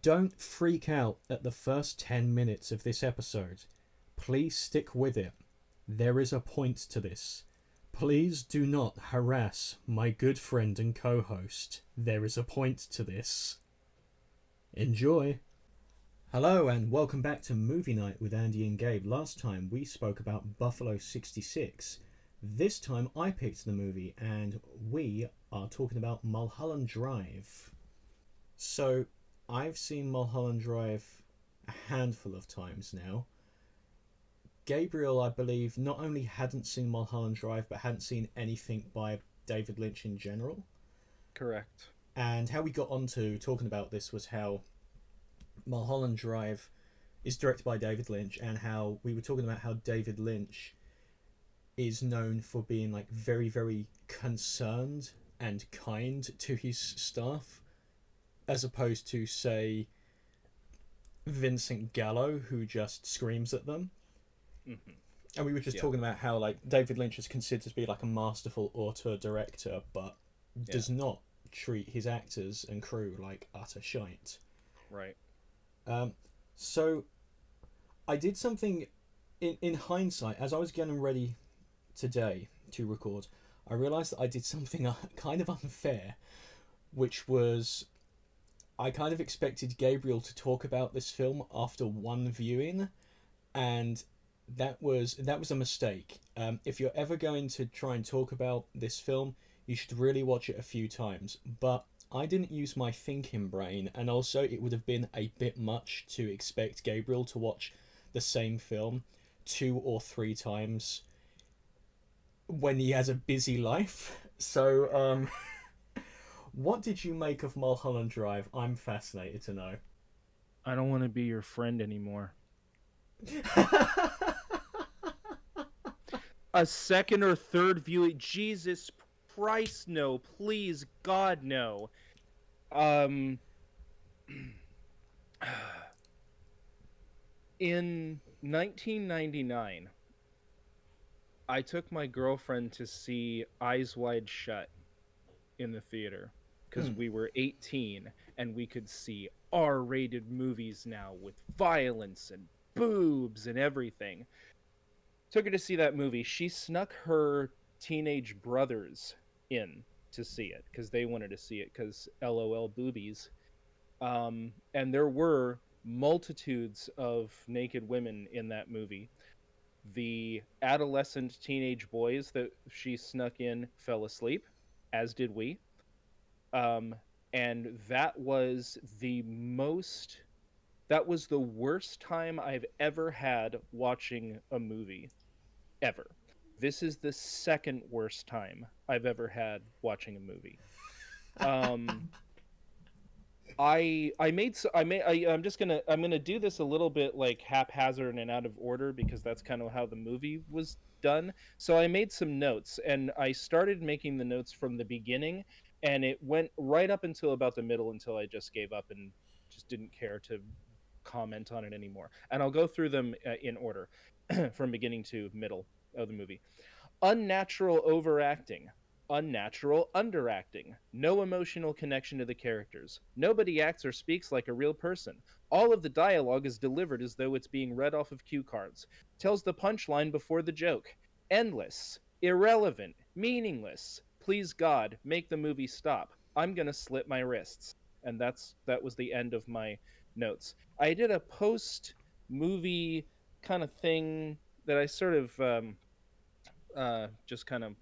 Don't freak out at the first 10 minutes of this episode. Please stick with it. There is a point to this. Please do not harass my good friend and co-host. There is a point to this. Enjoy. Hello and welcome back to Movie Night with Andy and Gabe. Last time we spoke about Buffalo 66. This time I picked the movie and we are talking about Mulholland Drive. So, I've seen Mulholland Drive a handful of times now. Gabriel, I believe, not only hadn't seen Mulholland Drive, but hadn't seen anything by David Lynch in general. Correct. And how we got onto talking about this was how Mulholland Drive is directed by David Lynch, and how we were talking about how David Lynch is known for being like very, very concerned and kind to his staff, as opposed to, say, Vincent Gallo, who just screams at them. Mm-hmm. And we were just talking about how like David Lynch is considered to be like a masterful auteur director, but does not treat his actors and crew like utter shite. Right. So I did something in hindsight as I was getting ready today to record. I realised that I did something kind of unfair, which was I kind of expected Gabriel to talk about this film after one viewing, and that was a mistake. If you're ever going to try and talk about this film, you should really watch it a few times. But I didn't use my thinking brain, and also it would have been a bit much to expect Gabriel to watch the same film 2 or 3 times when he has a busy life. So, what did you make of Mulholland Drive? I'm fascinated to know. I don't want to be your friend anymore. A second or third viewing, Jesus Christ, no, please, God, no. In 1999, I took my girlfriend to see Eyes Wide Shut in the theater because we were 18 and we could see R-rated movies now with violence and boobs and everything. Took her to see that movie. She snuck her teenage brothers in to see it because they wanted to see it because LOL boobies. And there were multitudes of naked women in that movie. The adolescent teenage boys that she snuck in fell asleep, as did we. And that was the worst time I've ever had watching a movie, ever. This is the second worst time I've ever had watching a movie. I'm gonna do this a little bit like haphazard and out of order because that's kind of how the movie was done. So I made some notes, and I started making the notes from the beginning, and it went right up until about the middle until I just gave up and just didn't care to comment on it anymore. And I'll go through them in order from beginning to middle of the movie. Unnatural overacting. Unnatural underacting. No emotional connection to the characters. Nobody acts or speaks like a real person. All of the dialogue is delivered as though it's being read off of cue cards. Tells the punchline before the joke. Endless. Irrelevant. Meaningless. Please God, make the movie stop. I'm gonna slit my wrists. And that was the end of my notes. I did a post-movie kind of thing that I sort of just kind of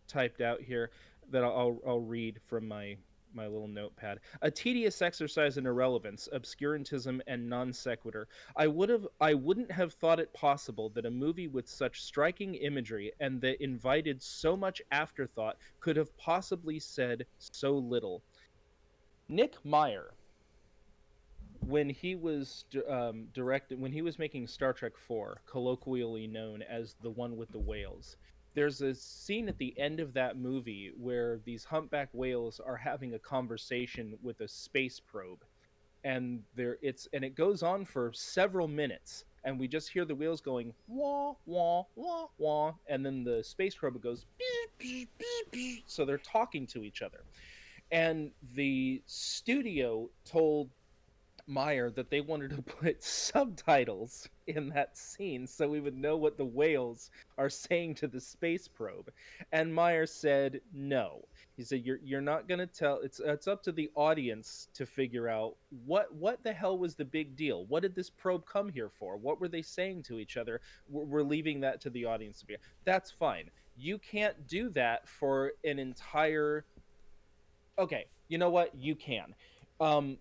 typed out here that I'll read from my little notepad. A tedious exercise in irrelevance, obscurantism, and non sequitur. I wouldn't have thought it possible that a movie with such striking imagery and that invited so much afterthought could have possibly said so little. Nick Meyer, when he was when he was making Star Trek IV, colloquially known as the one with the whales, there's a scene at the end of that movie where these humpback whales are having a conversation with a space probe, and it goes on for several minutes, and we just hear the whales going wah wah wah wah, and then the space probe goes beep beep beep beep. So they're talking to each other, and the studio told Meyer that they wanted to put subtitles in that scene so we would know what the whales are saying to the space probe. And Meyer said no. He said you're not going to tell, it's up to the audience to figure out what the hell was the big deal? What did this probe come here for? What were they saying to each other? We're leaving that to the audience to be. That's fine. You can't do that for an entire. Okay, you know what? You can. Um,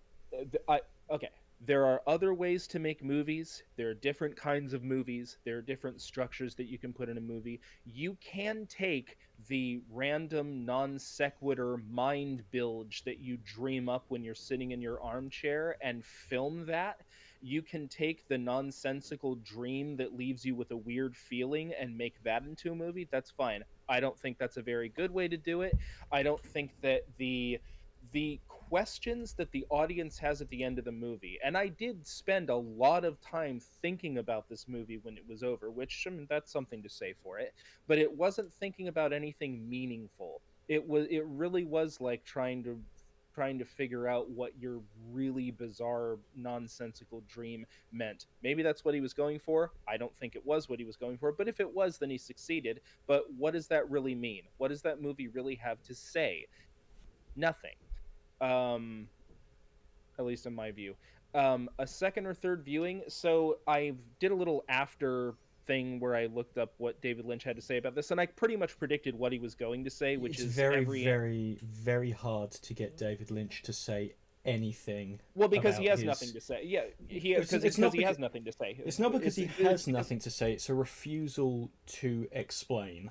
I okay. There are other ways to make movies. There are different kinds of movies. There are different structures that you can put in a movie. You can take the random non sequitur mind bilge that you dream up when you're sitting in your armchair and film that. You can take the nonsensical dream that leaves you with a weird feeling and make that into a movie. That's fine. I don't think that's a very good way to do it. I don't think that the questions that the audience has at the end of the movie, and I did spend a lot of time thinking about this movie when it was over, which, I mean, that's something to say for it, but it wasn't thinking about anything meaningful. It really was like trying to figure out what your really bizarre nonsensical dream meant. Maybe that's what he was going for. I don't think it was what he was going for, but if it was, then he succeeded. But what does that really mean? What does that movie really have to say? Nothing. Um, at least in my view. A second or third viewing. So I did a little after thing where I looked up what David Lynch had to say about this, and I pretty much predicted what he was going to say, which It's is very, every. very, very hard to get David Lynch to say anything Well, because he about has nothing his. to say. Yeah, he It's, because it's because not he because has nothing to say. it's not because he It's has nothing to say. It's a refusal to explain,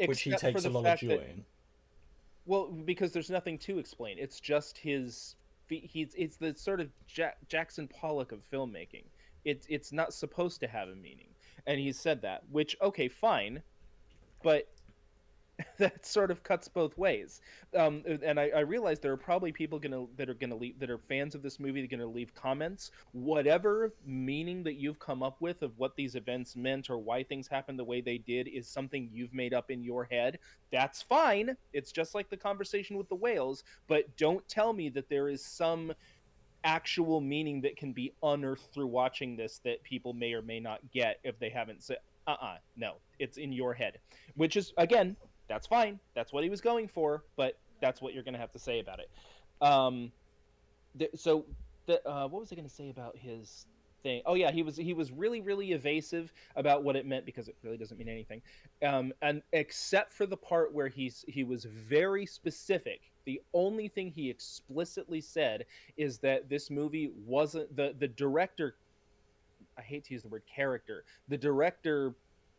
which he except for takes a the lot of fact joy that, in. well, because there's nothing to explain. It's just his. He's it's the sort of Jackson Pollock of filmmaking. It's not supposed to have a meaning, and he's said that. Which, okay, fine, but that sort of cuts both ways. And I realize there are probably people gonna leave, that are fans of this movie, that are gonna leave comments. Whatever meaning that you've come up with of what these events meant or why things happened the way they did is something you've made up in your head. That's fine. It's just like the conversation with the whales. But don't tell me that there is some actual meaning that can be unearthed through watching this that people may or may not get if they haven't said. No, it's in your head, which is, again, that's fine. That's what he was going for, but that's what you're going to have to say about it. Um, so what was I going to say about his thing? Oh yeah, he was really evasive about what it meant, because it really doesn't mean anything. And except for the part where he was very specific. The only thing he explicitly said is that this movie wasn't the director. I hate to use the word character. The director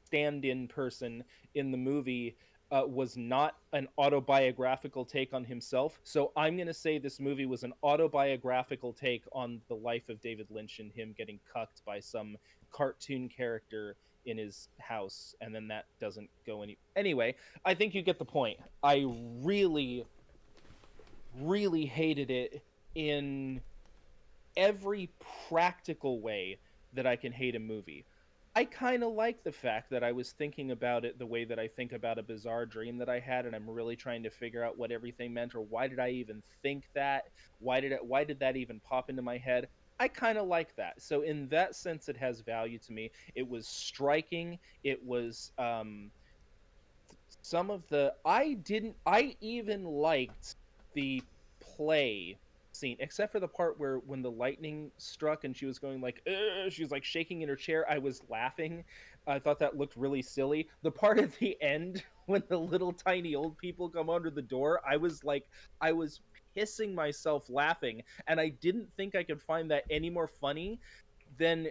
stand-in person in the movie was not an autobiographical take on himself. So I'm going to say this movie was an autobiographical take on the life of David Lynch and him getting cucked by some cartoon character in his house, and then that doesn't go any. Anyway, I think you get the point. I really hated it in every practical way that I can hate a movie. I kind of like the fact that I was thinking about it the way that I think about a bizarre dream that I had, and I'm really trying to figure out what everything meant, or why did I even think that? Why did that even pop into my head? I kind of like that. So in that sense, it has value to me. It was striking. It was some of the I even liked the play scene, except for the part where when the lightning struck and she was going like, "Ugh," she was like shaking in her chair. I was laughing. I thought that looked really silly. The part at the end when the little tiny old people come under the door, I was pissing myself laughing, and I didn't think I could find that any more funny than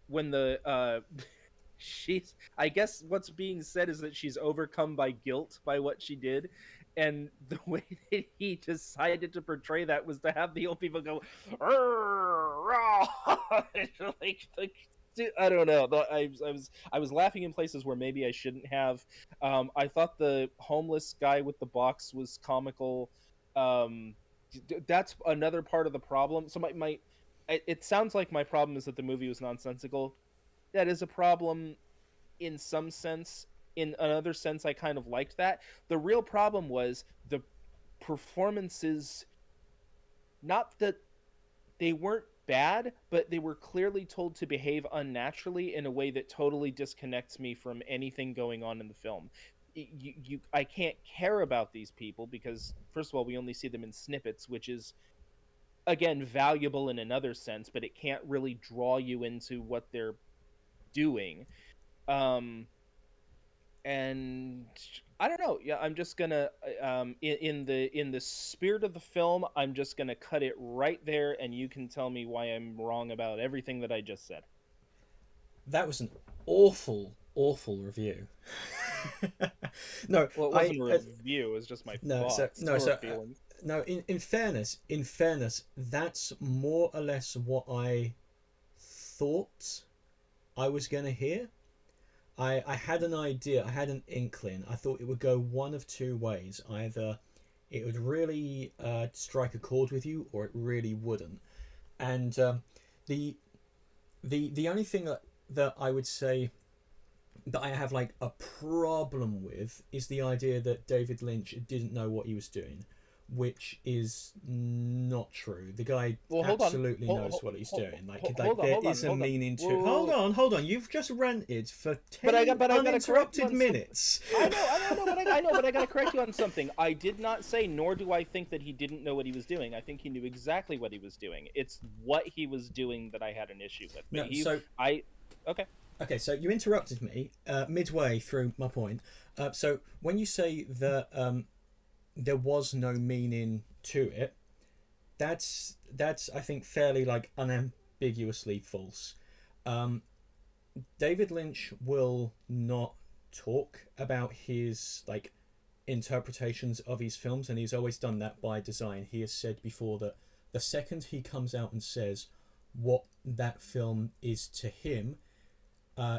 when the she's, I guess what's being said is that she's overcome by guilt by what she did, and the way that he decided to portray that was to have the old people go like I don't know. I was laughing in places where maybe I shouldn't have. I thought the homeless guy with the box was comical. um that's another part of the problem. So my it sounds like my problem is that the movie was nonsensical. That is a problem in some sense. In another sense, I kind of liked that. The real problem was the performances not that they weren't bad, but they were clearly told to behave unnaturally in a way that totally disconnects me from anything going on in the film. I can't care about these people because, first of all, we only see them in snippets, which is again valuable in another sense, but it can't really draw you into what they're doing. Um, and I don't know. Yeah, I'm just gonna in the spirit of the film, I'm just gonna cut it right there, and you can tell me why I'm wrong about everything that I just said. That was an awful, awful review. No, Well, it wasn't a review; it was just my no, thoughts or feelings. no. In fairness, that's more or less what I thought I was going to hear. I had an idea, I had an inkling. I thought it would go one of two ways. Either it would really strike a chord with you, or it really wouldn't. And the the only thing that I would say that I have like a problem with is the idea that David Lynch didn't know what he was doing, which is not true. The guy Well, absolutely knows what he's doing. There is a meaning to. Whoa. Hold on. You've just ranted for 10 But I gotta correct you uninterrupted on minutes. I know, but I gotta correct you on something. I did not say, nor do I think that he didn't know what he was doing. I think he knew exactly what he was doing. It's what he was doing that I had an issue with. But okay. Okay, so you interrupted me midway through my point. So when you say that there was no meaning to it, that's I think fairly like unambiguously false. David Lynch will not talk about his like interpretations of his films, and he's always done that by design. He has said before that the second he comes out and says what that film is to him,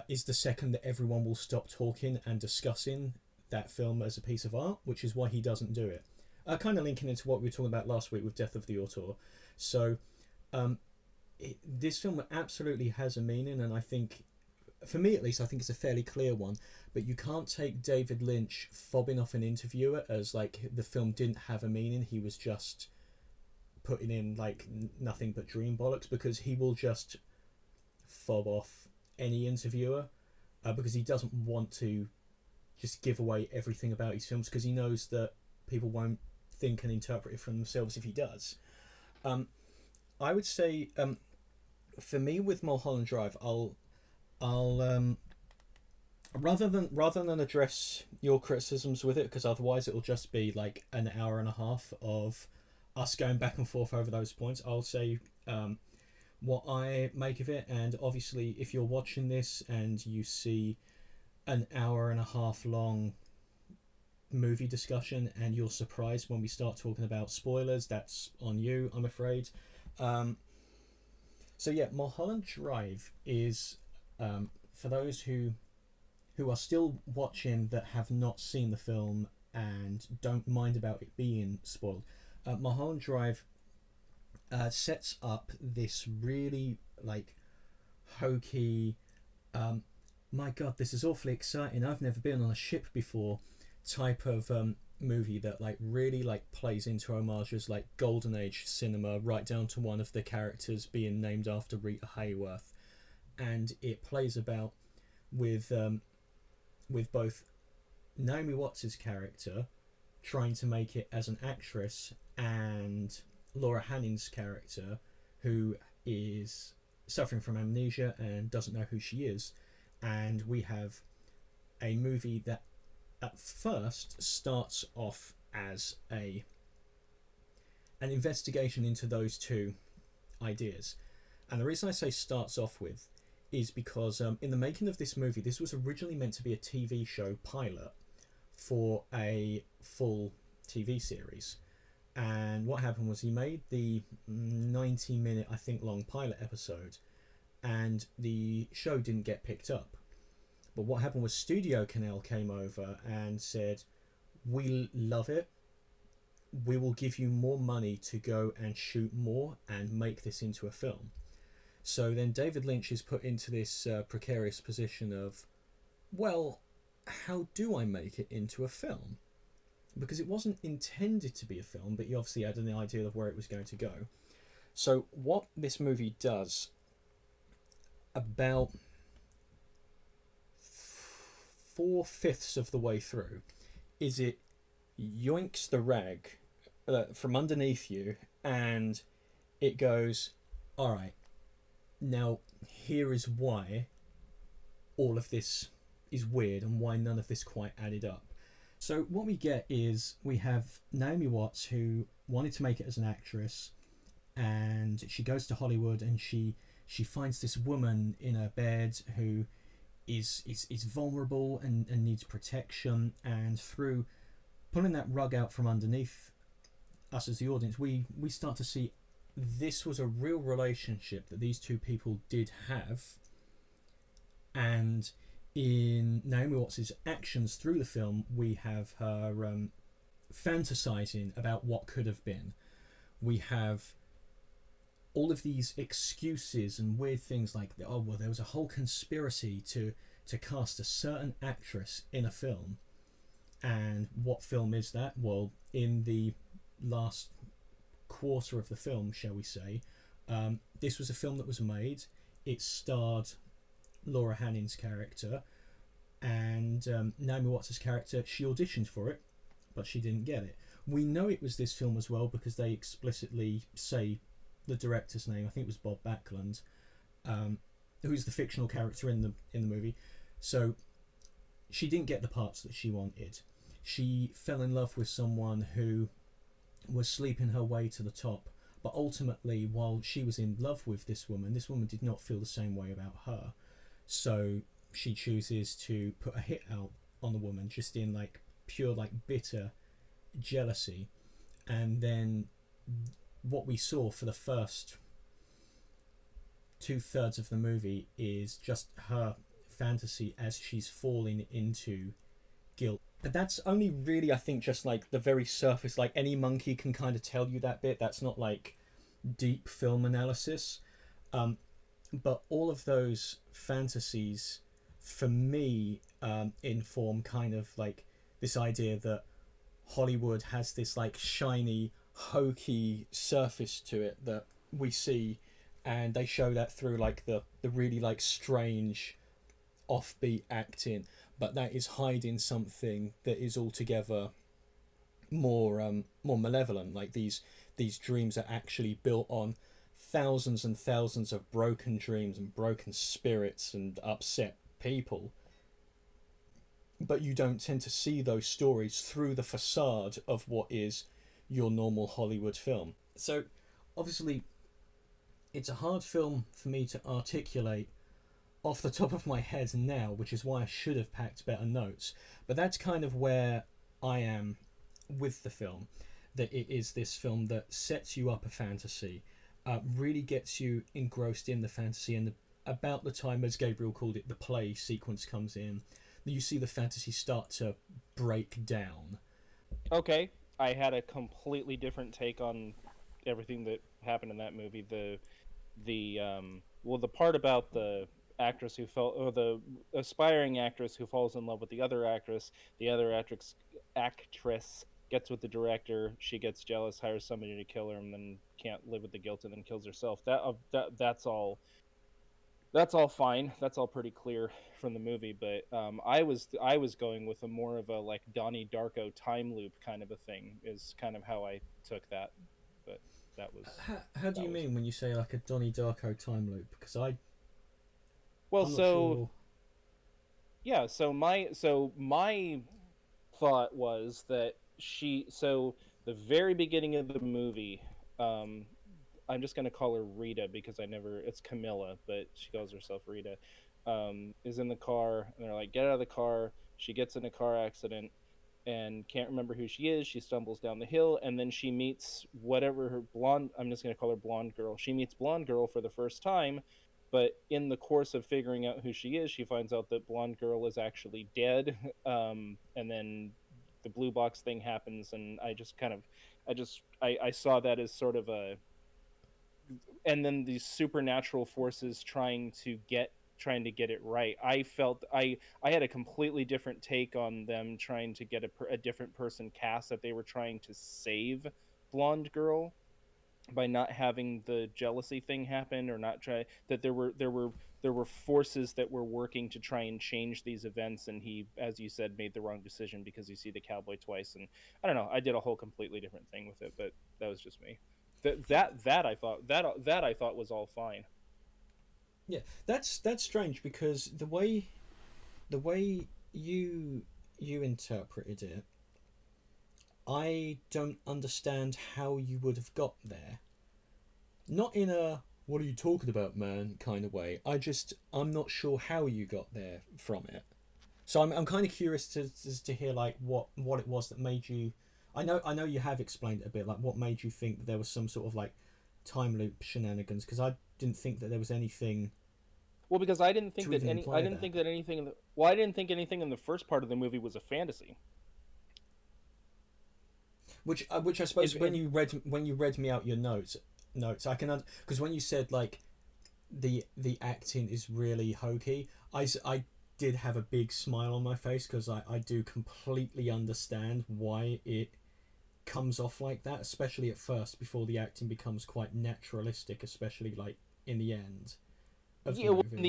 is the second that everyone will stop talking and discussing that film as a piece of art, which is why he doesn't do it. Kind of linking into what we were talking about last week with Death of the Auteur. So this film absolutely has a meaning, and I think, for me at least, I think it's a fairly clear one. But you can't take David Lynch fobbing off an interviewer as like the film didn't have a meaning, he was just putting in like nothing but dream bollocks, because he will just fob off any interviewer because he doesn't want to just give away everything about his films, because he knows that people won't think and interpret it for themselves if he does. I would say for me with Mulholland Drive, I'll rather than address your criticisms with it, because otherwise it'll just be like an hour and a half of us going back and forth over those points. I'll say what I make of it, and obviously if you're watching this and you see an hour and a half long movie discussion and you're surprised when we start talking about spoilers, that's on you, I'm afraid. So yeah, Mulholland Drive is for those who are still watching that have not seen the film and don't mind about it being spoiled. Mulholland Drive sets up this really like hokey, my god, this is awfully exciting, I've never been on a ship before type of movie that like really like plays into homages like golden age cinema, right down to one of the characters being named after Rita Hayworth. And it plays about with both Naomi Watts' character trying to make it as an actress and Laura Hanning's character, who is suffering from amnesia and doesn't know who she is. And we have a movie that at first starts off as an investigation into those two ideas. And the reason I say starts off with is because in the making of this movie, this was originally meant to be a TV show pilot for a full TV series. And what happened was he made the 90-minute, I think, long pilot episode, and the show didn't get picked up. But what happened was Studio Canal came over and said, we love it, we will give you more money to go and shoot more and make this into a film. So then David Lynch is put into this precarious position of, well, how do I make it into a film? because it wasn't intended to be a film, but he obviously had an idea of where it was going to go. So what this movie does, about 4/5 of the way through, is it yoinks the rag from underneath you, and it goes, all right, now here is why all of this is weird and why none of this quite added up. So what we get is we have Naomi Watts, who wanted to make it as an actress, and she goes to Hollywood, and she finds this woman in her bed who is vulnerable and needs protection, and through pulling that rug out from underneath us as the audience, we start to see this was a real relationship that these two people did have. And in Naomi Watts' actions through the film, we have her fantasizing about what could have been. We have all of these excuses and weird things like, oh well, there was a whole conspiracy to cast a certain actress in a film. And what film is that? Well, in the last quarter of the film, shall we say, this was a film that was made. It starred Laura Hanning's character, and Naomi Watts' character. She auditioned for it, but she didn't get it. We know it was this film as well because they explicitly say the director's name. I think it was Bob Backlund, who's the fictional character in the movie. So she didn't get the parts that she wanted. She fell in love with someone who was sleeping her way to the top, but ultimately, while she was in love with this woman did not feel the same way about her. So she chooses to put a hit out on the woman, just in like pure like bitter jealousy. And then what we saw for the first 2/3 of the movie is just her fantasy as she's falling into guilt. But that's only really, I think, just like the very surface. Like any monkey can kind of tell you that bit. That's not like deep film analysis. But all of those fantasies, for me, inform kind of like this idea that Hollywood has this like shiny, hokey surface to it that we see, and they show that through like the really like strange, offbeat acting, but that is hiding something that is altogether more malevolent. Like these dreams are actually built on thousands and thousands of broken dreams and broken spirits and upset people, but you don't tend to see those stories through the facade of what is your normal Hollywood film. So obviously it's a hard film for me to articulate off the top of my head now, which is why I should have packed better notes, but that's kind of where I am with the film. That it is this film that sets you up a fantasy, really gets you engrossed in the fantasy, and about the time, as Gabriel called it, the play sequence comes in, you see the fantasy start to break down. Okay, I had a completely different take on everything that happened in that movie. The part about the actress who fell, or the aspiring actress who falls in love with the other actress. The other actress gets with the director. She gets jealous, hires somebody to kill her, and then can't live with the guilt, and then kills herself. That's all. That's all fine. That's all pretty clear from the movie. But I was going with a more of a like Donnie Darko time loop kind of a thing. Is kind of how I took that. But that was. How do you mean when you say like a Donnie Darko time loop? Because I'm not sure. Yeah, so my thought was that the very beginning of the movie, I'm just gonna call her Rita because it's Camilla, but she calls herself Rita, is in the car, and they're like, get out of the car. She gets in a car accident and can't remember who she is. She stumbles down the hill, and then she meets whatever her blonde, I'm just gonna call her Blonde Girl. She meets Blonde Girl for the first time, but in the course of figuring out who she is, she finds out that Blonde Girl is actually dead. And then the blue box thing happens, and I saw that as sort of a, and then these supernatural forces trying to get trying to get it right. I felt I had a completely different take on them trying to get a different person cast, that they were trying to save blonde girl by not having the jealousy thing happen, or not try that there were forces that were working to try and change these events, and he, as you said, made the wrong decision because you see the cowboy twice. And I don't know, I did a whole completely different thing with it, but that was just me. That I thought that I thought was all fine. Yeah, that's strange because the way you interpreted it, I don't understand how you would have got there. Not in a "what are you talking about, man" kind of way. I'm not sure how you got there from it. So I'm kind of curious to hear like what it was that made you. I know you have explained it a bit, like what made you think that there was some sort of like time loop shenanigans, because I didn't think that there was anything Well, because I didn't think to that even any I imply didn't that. think that anything in the well I didn't think anything in the first part of the movie was a fantasy. Which I suppose It, when you read me out your notes I can, because when you said like the acting is really hokey, I did have a big smile on my face because I do completely understand why it comes off like that, especially at first before the acting becomes quite naturalistic, especially like in the end of the yeah, well, movie. in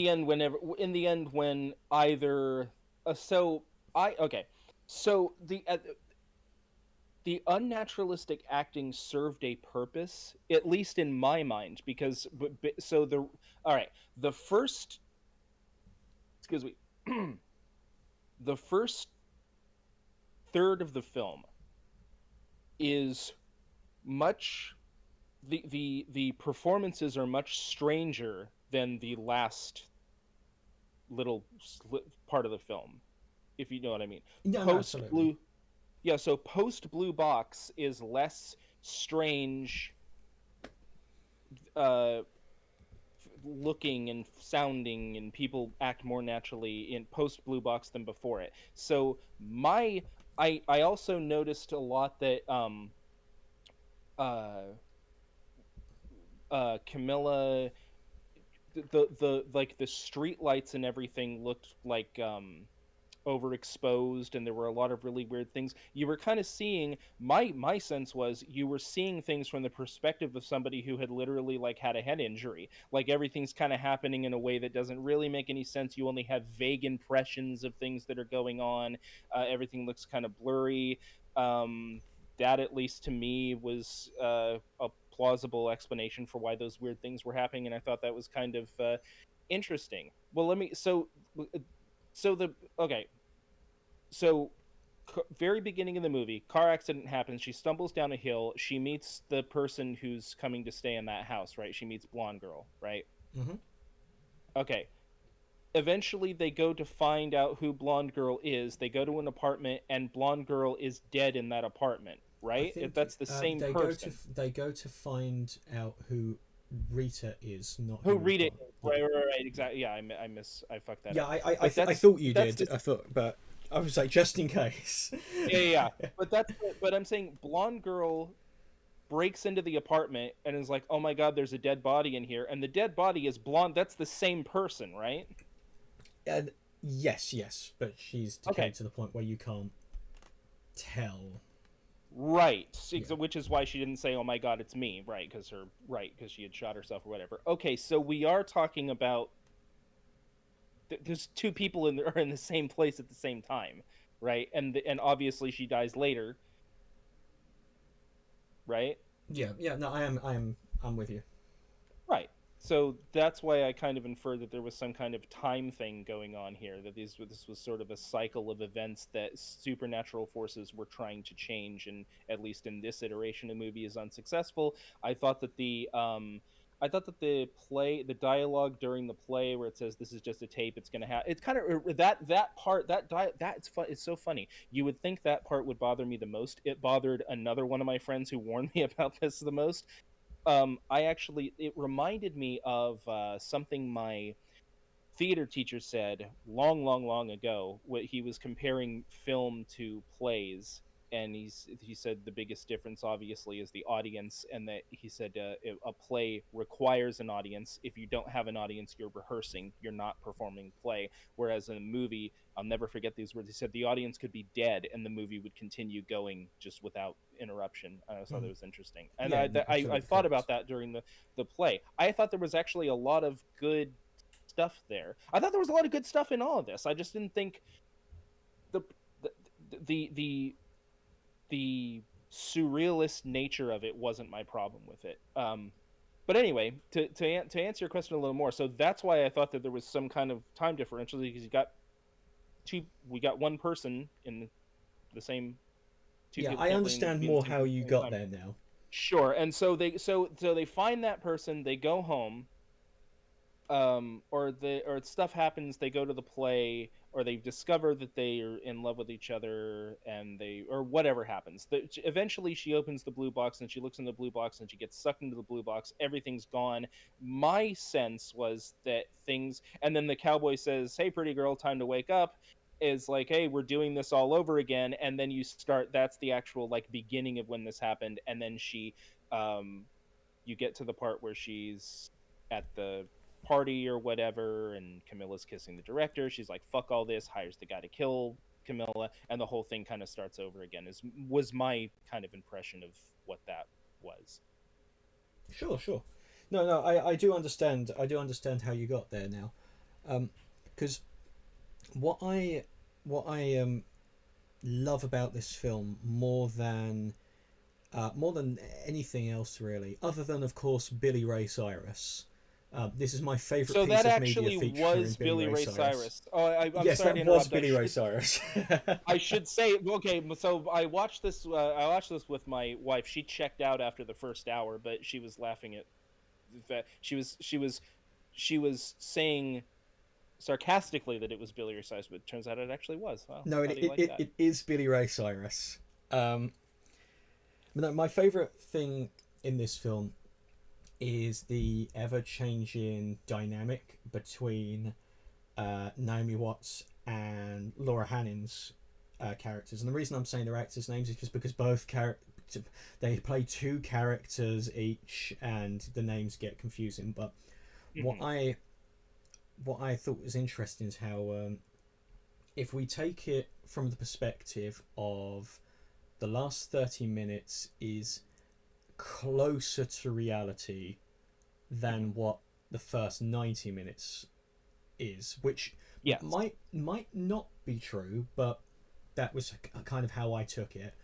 the end when either so I okay, so the unnaturalistic acting served a purpose, at least in my mind, because so the all right, the first, excuse me, the first third of the film is much the performances are much stranger than the last little part of the film, if you know what I mean. No, no, Post absolutely. blue, yeah. So post blue box is less strange, uh, looking and sounding, and people act more naturally in post blue box than before it. So I also noticed a lot that uh Camilla, the like the street lights and everything looked like overexposed, and there were a lot of really weird things you were kind of seeing. My sense was you were seeing things from the perspective of somebody who had literally like had a head injury, like everything's kind of happening in a way that doesn't really make any sense. You only have vague impressions of things that are going on. Everything looks kind of blurry. That, at least to me, was a plausible explanation for why those weird things were happening, and I thought that was kind of interesting. Well, let me so the okay, so very beginning of the movie, car accident happens, she stumbles down a hill, she meets the person who's coming to stay in that house, right? She meets blonde girl, right? Hmm. Okay, eventually they go to find out who blonde girl is. They go to an apartment and blonde girl is dead in that apartment, I right? If think that's the same they person. go to find out who Rita is, not Who who. read it? Yeah, Right, exactly. Yeah, I fucked that yeah. up. But I thought you that's did. the I thought, but I was like, just in case. yeah. But but I'm saying blonde girl breaks into the apartment and is like, "Oh my god, there's a dead body in here." And the dead body is blonde. That's the same person, right? And yes, yes, but she's Okay. decayed to the point where you can't tell. Right. Yeah. Which is why she didn't say, "Oh my god, it's me," right? Because she had shot herself or whatever. Okay, so we are talking about there's two people are in the same place at the same time, right? And obviously she dies later, right? Yeah, yeah. No, I'm with you. Right. So that's why I kind of inferred that there was some kind of time thing going on here. That this was sort of a cycle of events that supernatural forces were trying to change, and at least in this iteration, the movie is unsuccessful. I thought that I thought that the dialogue during the play, where it says this is just a tape, it's gonna have, it's kind of that part, that's fun. It's so funny. You would think that part would bother me the most. It bothered another one of my friends who warned me about this the most. I actually, it reminded me of something my theater teacher said long, long, long ago. What he was comparing film to plays, and he said the biggest difference obviously is the audience, and that he said a play requires an audience. If you don't have an audience, you're rehearsing, you're not performing play. Whereas in a movie, I'll never forget these words, he said the audience could be dead and the movie would continue going just without interruption. I thought that was interesting, and Yeah, no, I absolutely thought correct. about that during the play. I thought there was actually a lot of good stuff there. I thought there was a lot of good stuff in all of this. I just didn't think the the the the, the surrealist nature of it wasn't my problem with it. But anyway, to answer your question a little more, so that's why I thought that there was some kind of time differential, because we got one person in the same, two Yeah, people I can't really understand be in the more same how place at you the same got time. there now. Sure, and so they find that person, they go home, or stuff happens, they go to the play, or they discover that they are in love with each other, and they, or whatever happens, eventually she opens the blue box and she looks in the blue box and she gets sucked into the blue box, everything's gone. My sense was that things, and then the cowboy says, hey pretty girl, time to wake up, is like, hey, we're doing this all over again. And then you start, that's the actual like beginning of when this happened. And then she, um you get to the part where she's at the party or whatever, and Camilla's kissing the director. She's like, fuck all this, hires the guy to kill Camilla, and the whole thing kind of starts over again, is was my kind of impression of what that was. Sure, sure. No, no, I do understand. I do understand how you got there now. Because what I what I love about this film more than anything else really, other than of course Billy Ray Cyrus. This is my favourite So piece that of media actually featuring was Billy Billy Ray Ray Cyrus. Cyrus. Oh, I'm Yes, sorry that to was interrupt. Billy Ray Cyrus. I should say, okay, so I watched this. I watched this with my wife. She checked out after the first hour, but she was laughing at that. She was saying sarcastically that it was Billy Ray Cyrus, but it turns out it actually was. Wow, No, how do you like that? it is Billy Ray Cyrus. But no, my favourite thing in this film is the ever changing dynamic between Naomi Watts and Laura Hanning's characters. And the reason I'm saying their actors' names is just because both they play two characters each, and the names get confusing. But what Mm-hmm. I what I thought was interesting is how if we take it from the perspective of the last 30 minutes is closer to reality Mm-hmm. than what the first 90 minutes is, which Yes. might not be true, but that was kind of how I took it.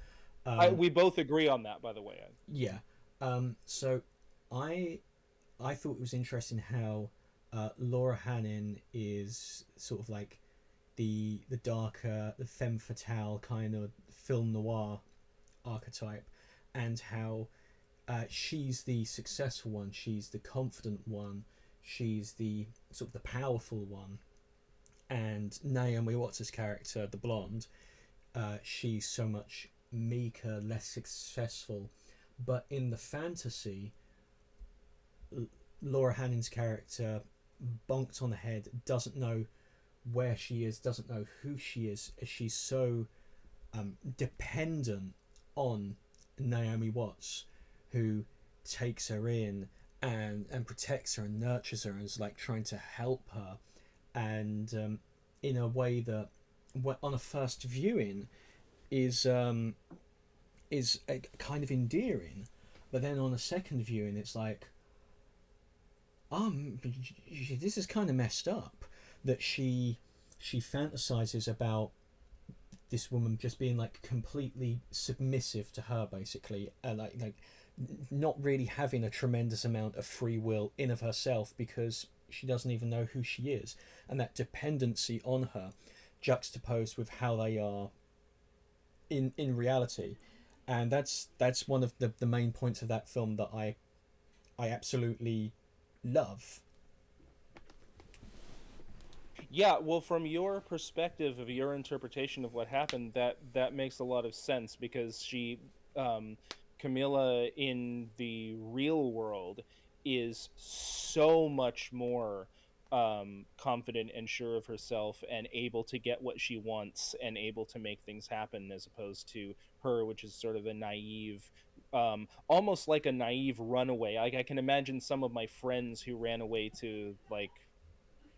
We both agree on that, by the way. Yeah. So I I thought it was interesting how Laura Hannon is sort of like the darker, the femme fatale kind of film noir archetype, and how she's the successful one, she's the confident one, she's the sort of the powerful one, and Naomi Watts' character, the blonde, she's so much meeker, less successful. But in the fantasy, Laura Hanning's character, bonked on the head, doesn't know where she is, doesn't know who she is. She's so dependent on Naomi Watts, who takes her in and protects her and nurtures her and is like trying to help her, and in a way that on a first viewing is kind of endearing, but then on a second viewing it's like, this is kind of messed up, that she fantasizes about this woman just being like completely submissive to her, basically, like not really having a tremendous amount of free will in of herself, because she doesn't even know who she is, and that dependency on her juxtaposed with how they are in reality. And that's one of the main points of that film that I absolutely love. Yeah, well, from your perspective of your interpretation of what happened, that makes a lot of sense, because um, Camilla in the real world is so much more confident and sure of herself and able to get what she wants and able to make things happen, as opposed to her, which is sort of a naive, almost like a naive runaway. Like, I can imagine some of my friends who ran away to like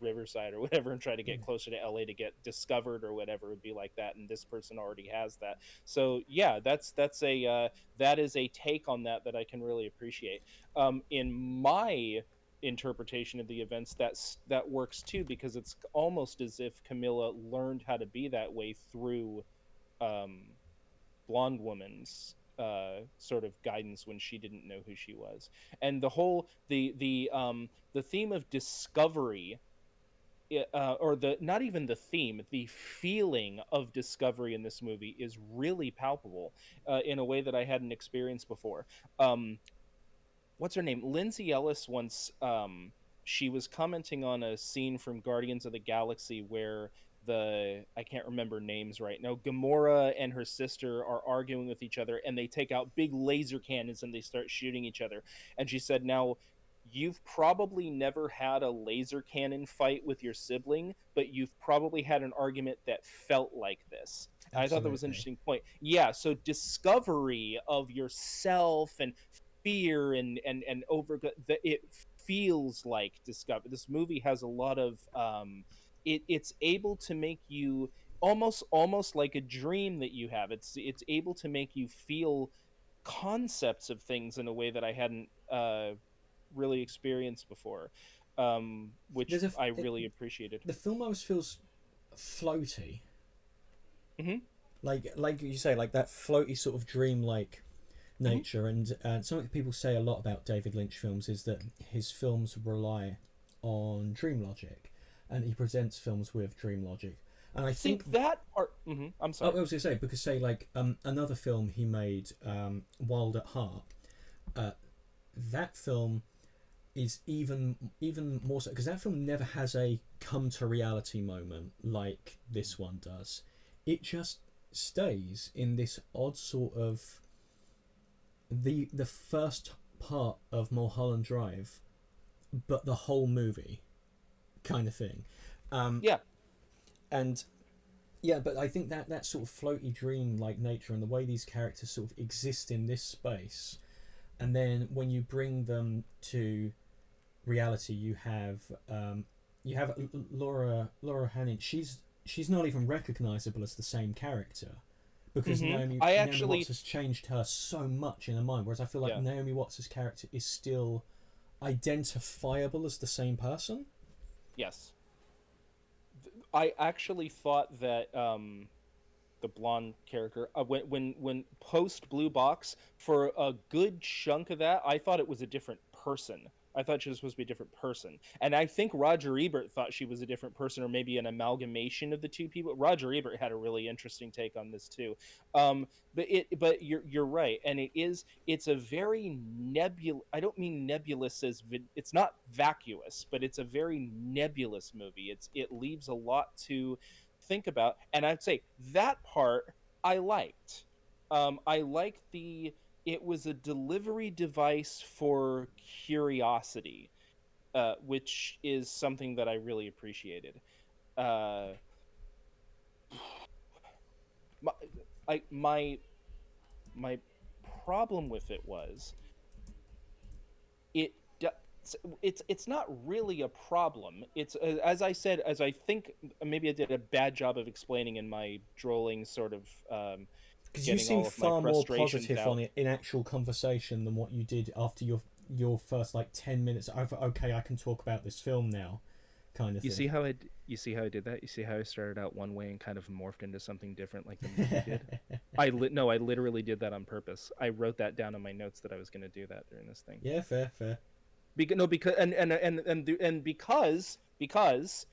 Riverside or whatever and try to get closer to LA to get discovered or whatever would be like that, and this person already has that. So yeah, that's a that is a take on that I can really appreciate. In my interpretation of the events, that works too, because it's almost as if Camilla learned how to be that way through um blonde woman's sort of guidance when she didn't know who she was. And the whole the theme of discovery, or the not even the theme, the feeling of discovery in this movie is really palpable, in a way that I hadn't experienced before. um what's her name, Lindsay Ellis, once she was commenting on a scene from Guardians of the Galaxy where the I can't remember names right now, Gamora and her sister are arguing with each other, and they take out big laser cannons and they start shooting each other. And she said, now you've probably never had a laser cannon fight with your sibling, but you've probably had an argument that felt like this. I thought that was an Absolutely. interesting point. Yeah, so discovery of yourself and fear and over it feels like discover. This movie has a lot of it's able to make you almost like a dream that you have. It's able to make you feel concepts of things in a way that I hadn't really experienced before, which There's I really appreciated. the film almost feels floaty, Hmm. like you say, like that floaty sort of dream-like Hmm. nature. And something people say a lot about David Lynch films is that his films rely on dream logic, and he presents films with dream logic. And I See think, that part. I'm oh, sorry. I was gonna say, because say like another film he made, Wild at Heart, uh, that film is even more so, because that film never has a come to reality moment like this one does. It just stays in this odd sort of the first part of Mulholland Drive, but the whole movie kind of thing. Um, Yeah. and yeah, but I think that that sort of floaty dream like nature and the way these characters sort of exist in this space, and then when you bring them to reality, you have Laura Hanning. She's not even recognizable as the same character, because I Naomi Watts actually, has changed her so much in her mind. Whereas I feel like yeah. Naomi Watts' character is still identifiable as the same person. Yes. I actually thought that the blonde character, when post Blue Box, for a good chunk of that I thought it was a different person. I thought she was supposed to be a different person, and I think Roger Ebert thought she was a different person, or maybe an amalgamation of the two people. Roger Ebert had a really interesting take on this too. But you're right, and it's a very nebulous. I don't mean nebulous as it's not vacuous, but it's a very nebulous movie. It leaves a lot to think about, and I'd say that part I liked. I liked the it was a delivery device for curiosity, which is something that I really appreciated. Uh, my, my my problem with it was it it's not really a problem. It's as I said, as I think maybe I did a bad job of explaining in my drolling sort of, Because you getting seem all of my far more frustrations positive out. on it in actual conversation than what you did after your first like 10 minutes. Okay, I can talk about this film now, kind of You thing. see how you see how I did that? You see how I started out one way and kind of morphed into something different like the movie did? No, I literally did that on purpose. I wrote that down in my notes that I was going to do that during this thing. Yeah, fair, fair. No, because and because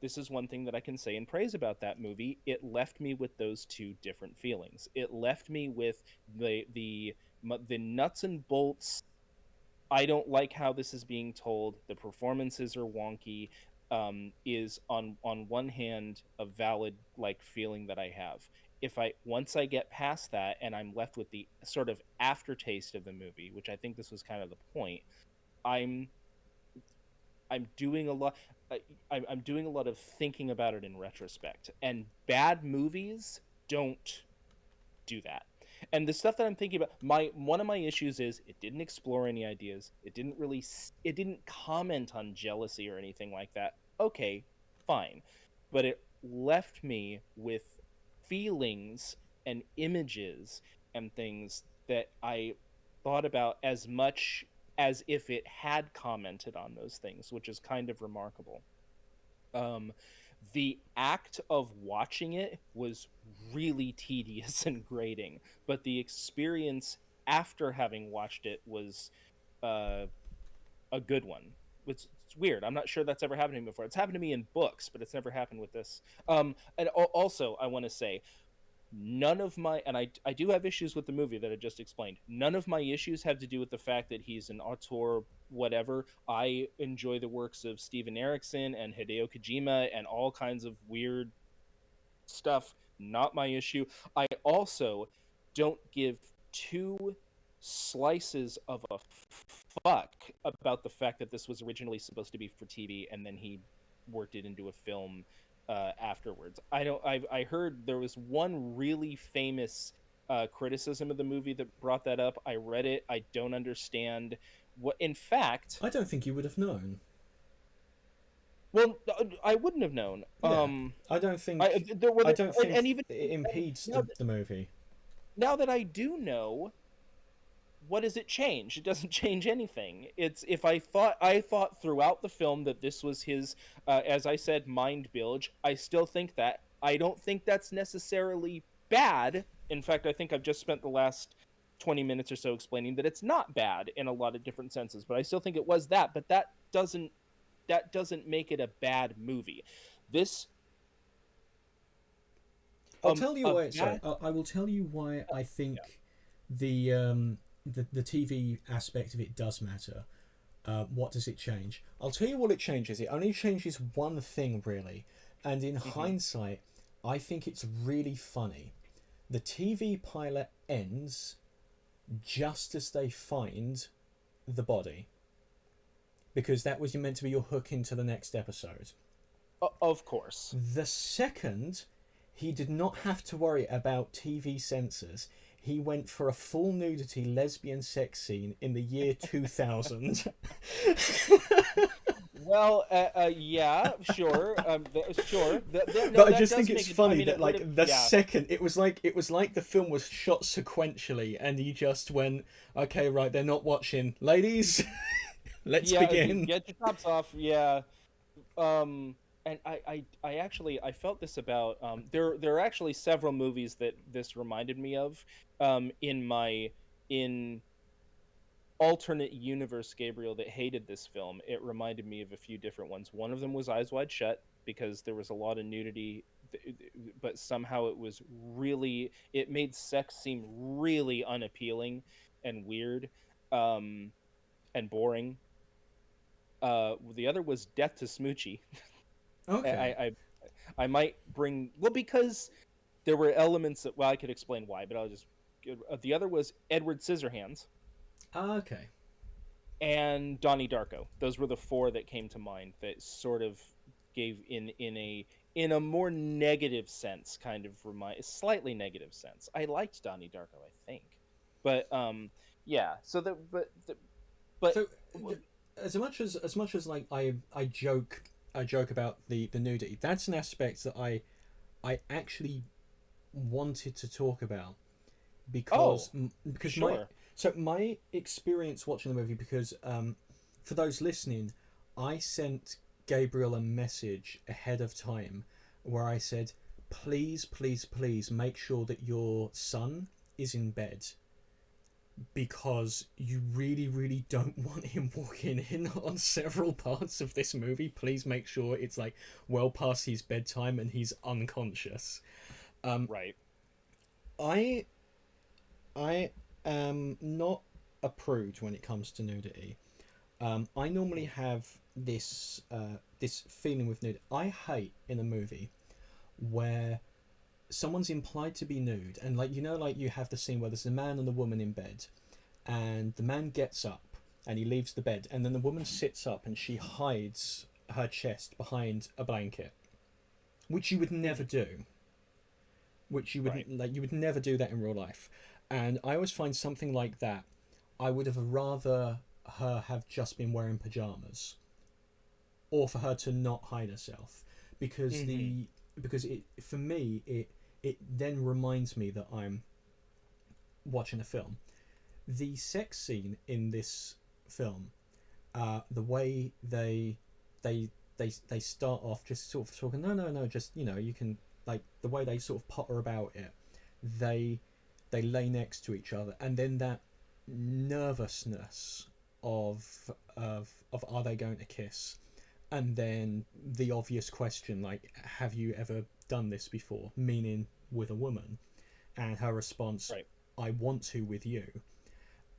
this is one thing that I can say in praise about that movie. It left me with those two different feelings. It left me with the nuts and bolts. I don't like how this is being told. The performances are wonky. Is on one hand a valid like feeling that I have. If I once I get past that and I'm left with the sort of aftertaste of the movie, which I think this was kind of the point, I'm I'm doing a lot. I'm doing a lot of thinking about it in retrospect, and bad movies don't do that. And the stuff that I'm thinking about, my one of my issues is it didn't explore any ideas. It didn't comment on jealousy or anything like that. Okay, fine. But it left me with feelings and images and things that I thought about as much as if it had commented on those things, which is kind of remarkable. Um, the act of watching it was really tedious and grating, but the experience after having watched it was uh, a good one. It's weird. I'm not sure that's ever happened to me before. It's happened to me in books, but it's never happened with this. And also, I want to say, none of my, and I do have issues with the movie that I just explained. None of my issues have to do with the fact that he's an auteur, whatever. I enjoy the works of Steven Erikson and Hideo Kojima and all kinds of weird stuff. Not my issue. I also don't give two slices of a fuck about the fact that this was originally supposed to be for TV and then he worked it into a film afterwards. I don't. I heard there was one really famous criticism of the movie that brought that up. I read it. I don't understand what. In fact, I don't think you would have known. Well, I wouldn't have known. Yeah. I don't think. I don't think and even it impedes the movie. Now that I do know, what does it change? It doesn't change anything. It's if I thought throughout the film that this was his, as I said, mind bilge. I still think that. I don't think that's necessarily bad. In fact, I think I've just spent the last 20 minutes or so explaining that it's not bad in a lot of different senses. But I still think it was that. But that doesn't make it a bad movie. This. I'll tell you why. Sorry, I will tell you why I think the TV aspect of it does matter. What does it change? I'll tell you what it changes. It only changes one thing, really. And in hindsight, I think it's really funny. The TV pilot ends just as they find the body. Because that was meant to be your hook into the next episode. Of course. The second, he did not have to worry about TV censors. He went for a full nudity lesbian sex scene in the year 2000. Well, yeah, sure, sure. But I just think it's funny that, like, the second it was like the film was shot sequentially, and he just went, "Okay, right, they're not watching, ladies. Let's begin." Get your tops off, yeah. And I actually I felt this about there are actually several movies that this reminded me of in alternate universe Gabriel that hated this film. It reminded me of a few different ones. One of them was Eyes Wide Shut because there was a lot of nudity, but somehow it made sex seem really unappealing and weird and boring. The other was Death to Smoochie. Okay. I might bring because there were elements that I could explain why, but I'll just. The other was Edward Scissorhands. Okay. And Donnie Darko. Those were the four that came to mind that sort of gave in a more negative sense, kind of slightly negative sense. I liked Donnie Darko, I think, but yeah. So as much as like I joke about the nudity, that's an aspect that I actually wanted to talk about because sure. my experience watching the movie, because for those listening, I sent Gabriel a message ahead of time where I said, please make sure that your son is in bed, because you really don't want him walking in on several parts of this movie. Please make sure it's like well past his bedtime and he's unconscious. Right. I am not a prude when it comes to nudity. I normally have this feeling with nudity. I hate in a movie where someone's implied to be nude, and like you have the scene where there's a man and a woman in bed, and the man gets up and he leaves the bed, and then the woman sits up and she hides her chest behind a blanket, which you would never do. Which you Right. wouldn't like. You would never do that in real life. And I always find something like that. I would have rather her have just been wearing pajamas, or for her to not hide herself, because Mm-hmm. because it for me it then reminds me that I'm watching a film. The sex scene in this film, the way they start off just sort of talking, no, just you can, like, the way they sort of potter about it, they they lay next to each other, and then that nervousness of are they going to kiss, and then the obvious question, like, have you ever done this before, meaning with a woman, and her response, Right. I want to with you.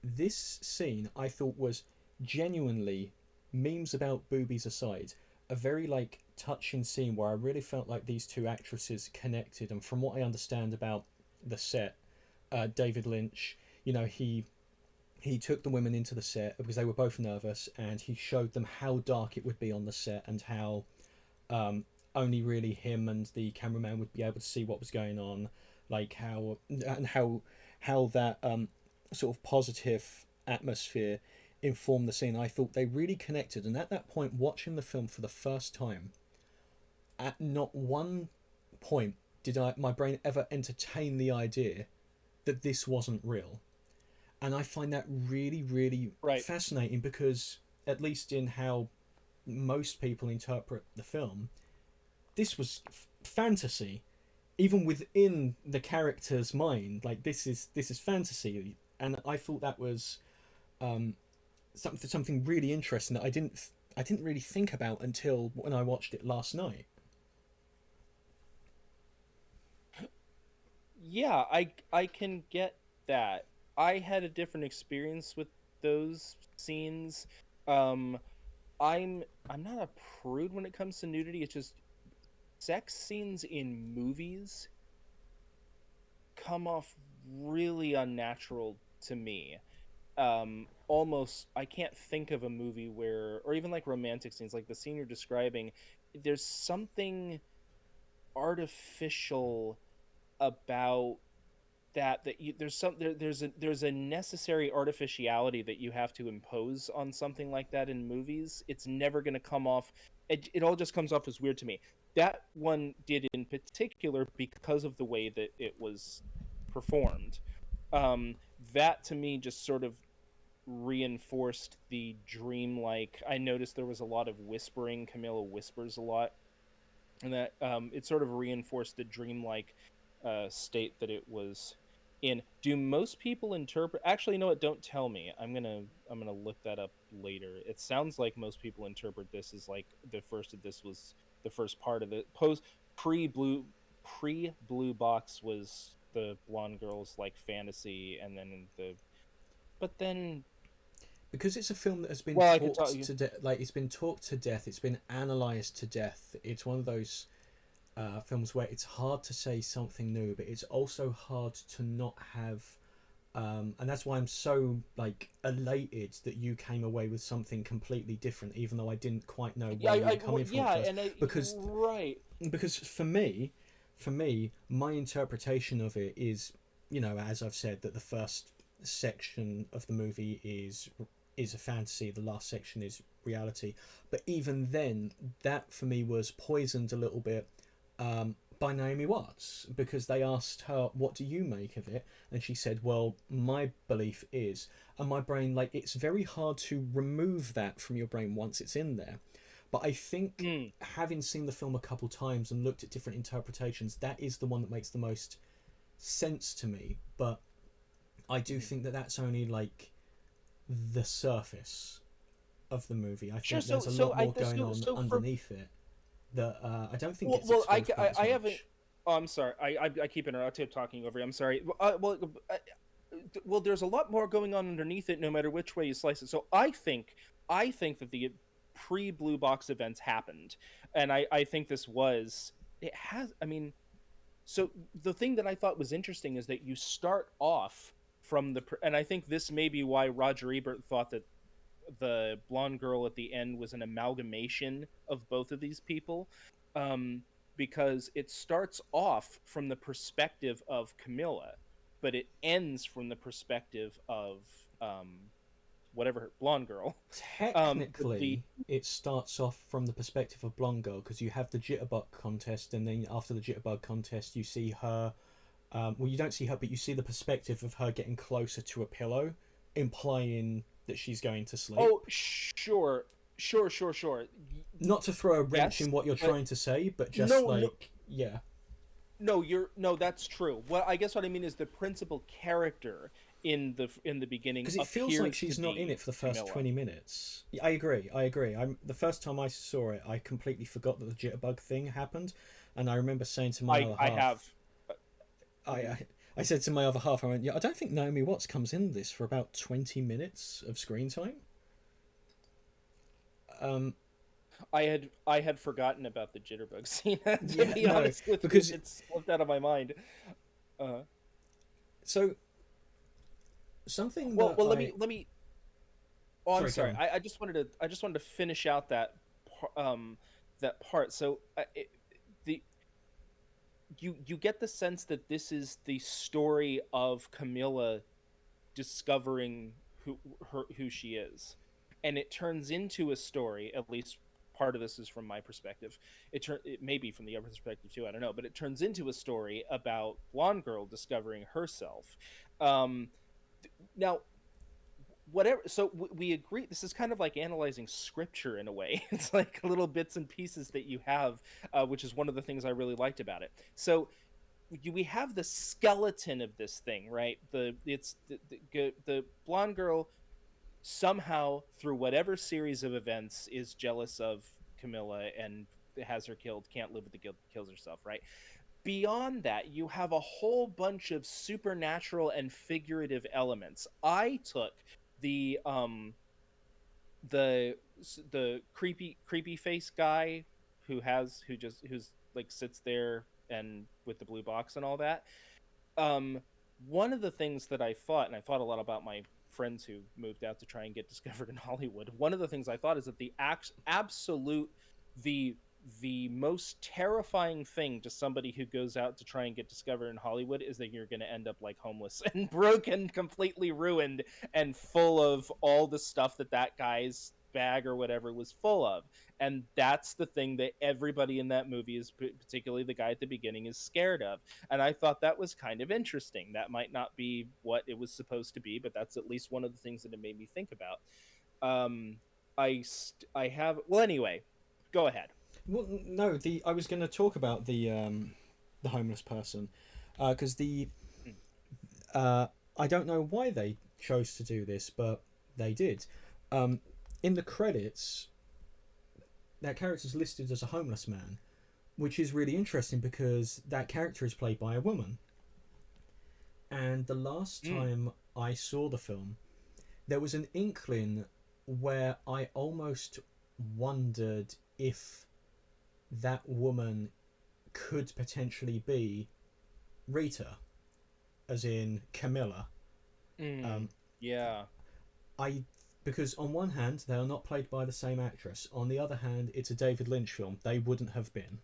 This scene I thought was genuinely, memes about boobies aside, a very, like, touching scene where I really felt like these two actresses connected. And from what I understand about the set, David Lynch, he took the women into the set because they were both nervous, and he showed them how dark it would be on the set, and how um, only really him and the cameraman would be able to see what was going on, like how that sort of positive atmosphere informed the scene. I thought they really connected, and at that point, watching the film for the first time, at not one point did my brain ever entertain the idea that this wasn't real. And I find that really, really Right. fascinating, because at least in how most people interpret the film, this was fantasy, even within the character's mind. Like, this is fantasy, and I thought that was um, something really interesting that I didn't really think about until when I watched it last night. Yeah, I can get that. I had a different experience with those scenes. Um, I'm not a prude when it comes to nudity. It's just sex scenes in movies come off really unnatural to me. Almost, I can't think of a movie where, or even like romantic scenes, like the scene you're describing. There's something artificial about there's a necessary artificiality that you have to impose on something like that in movies. It's never going to come off. It all just comes off as weird to me. That one did in particular because of the way that it was performed. um that to me just sort of reinforced the dreamlike. I noticed there was a lot of whispering. Camilla whispers a lot, and that it sort of reinforced the dreamlike state that it was in. Do most people interpret? Actually, you know what? Don't tell me. I'm gonna look that up later. It sounds like most people interpret this as like the first of this was the first part of it. Pre blue box was the blonde girl's like fantasy, and then the but then Because it's a film that has been well I could tell talked you. to death, like, it's been talked to death, it's been analyzed to death. It's one of those films where it's hard to say something new, but it's also hard to not have. And that's why I'm so, like, elated that you came away with something completely different, even though I didn't quite know Yeah, where you were well, coming from at yeah, first. and I Because right. for me, my interpretation of it is, as I've said, that the first section of the movie is a fantasy, the last section is reality. But even then, that for me was poisoned a little bit by Naomi Watts, because they asked her, "What do you make of it?" And she said, "Well, my belief is," and my brain, like, it's very hard to remove that from your brain once it's in there. But I think, Mm. having seen the film a couple times and looked at different interpretations, that is the one that makes the most sense to me. But I do Mhm. think that that's only, like, the surface of the movie. I Sure. think there's a So lot more going on so for underneath it that I don't think well, gets exposed quite as I haven't. much. Oh, I'm sorry. I keep interrupting, talking over you. I'm sorry. Well, there's a lot more going on underneath it, no matter which way you slice it. So I think that the pre-blue box events happened, and I think this was it has. I mean, so the thing that I thought was interesting is that you start off from and I think this may be why Roger Ebert thought that the blonde girl at the end was an amalgamation of both of these people, because it starts off from the perspective of Camilla, but it ends from the perspective of whatever blonde girl. The Technically, it starts off from the perspective of blonde girl because you have the jitterbug contest, and then after the jitterbug contest, you see her. Well, you don't see her, but you see the perspective of her getting closer to a pillow, implying that she's going to sleep. Oh, sure, sure. Not to throw a wrench Yes, in what you're but trying to say, but just no, no, like, yeah. no, that's true. Well, I guess what I mean is the principal character in the beginning Because it feels like appears she's to not in be it for the first Camilla. 20 minutes. I agree. I'm the first time I saw it, I completely forgot that the jitterbug thing happened, and I remember saying to my other I half, have. I said to my other half, I went, yeah, I don't think Naomi Watts comes in this for about 20 minutes of screen time. I had forgotten about the jitterbug scene. To Yeah, be no, honest with you, because it slipped out of my mind. so something Well, that well, I let me. Oh, I'm sorry, go sorry. on. I just wanted to finish out that part. So the you get the sense that this is the story of Camilla discovering who she is, and it turns into a story. At least part of this is from my perspective. It may be from the other perspective too. I don't know, but it turns into a story about blonde girl discovering herself. Um, Now, whatever, so we agree this is kind of like analyzing scripture in a way. It's like little bits and pieces that you have, which is one of the things I really liked about it. So we have the skeleton of this thing, right? The blonde girl somehow, through whatever series of events, is jealous of Camilla and has her killed, can't live with the guilt, kills herself, right? Beyond that, you have a whole bunch of supernatural and figurative elements. I took the um the creepy face guy who's like sits there and with the blue box and all that. um One of the things that I thought, and I thought a lot about my friends who moved out to try and get discovered in Hollywood, one of the things I thought is that absolute the the most terrifying thing to somebody who goes out to try and get discovered in Hollywood is that you're going to end up like homeless and broken, completely ruined, and full of all the stuff that guy's bag or whatever was full of. And that's the thing that everybody in that movie is, particularly the guy at the beginning, is scared of. And I thought that was kind of interesting. That might not be what it was supposed to be, but that's at least one of the things that it made me think about. I have, well, anyway, go ahead. Well, no, the I was going to talk about the homeless person, because Mm. I don't know why they chose to do this, but they did. Um, in the credits, that character is listed as a homeless man, which is really interesting because that character is played by a woman. And the last Mm. time I saw the film, there was an inkling where I almost wondered if that woman could potentially be Rita, as in Camilla. Mm. Um, Yeah, I because on one hand they are not played by the same actress. On the other hand, it's a David Lynch film. They wouldn't have been.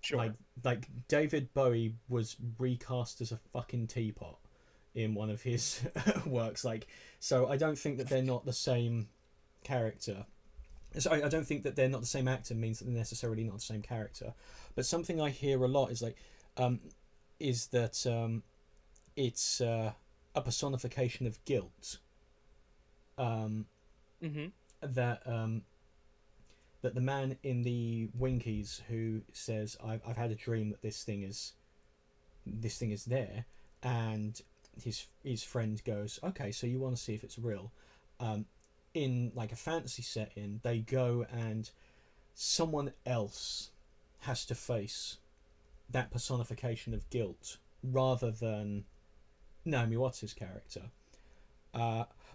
sure. Like David Bowie was recast as a fucking teapot in one of his works. Like, so I don't think that they're not the same character. So I don't think that they're not the same actor means that they're necessarily not the same character. But something I hear a lot is like, is that it's a personification of guilt. Mm-hmm. That that the man in the Winkies who says, I've had a dream that this thing is there, and his friend goes, okay, so you want to see if it's real. In like a fantasy setting, they go and someone else has to face that personification of guilt rather than Naomi Watts' character.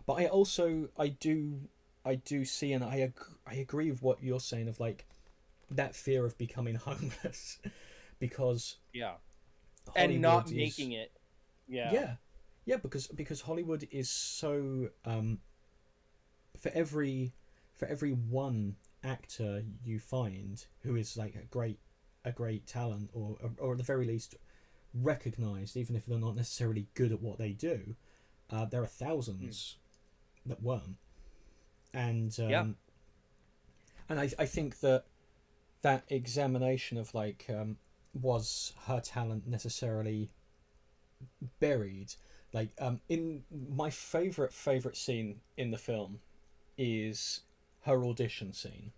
But I do see, and I agree with what you're saying of like that fear of becoming homeless because Yeah, and Hollywood not is making it. Yeah. yeah, because Hollywood is so for every one actor you find who is like a great talent, or at the very least recognized, even if they're not necessarily good at what they do, there are thousands that weren't. And Yeah. I think that that examination of like, was her talent necessarily buried? Like, in my favorite scene in the film is her audition scene.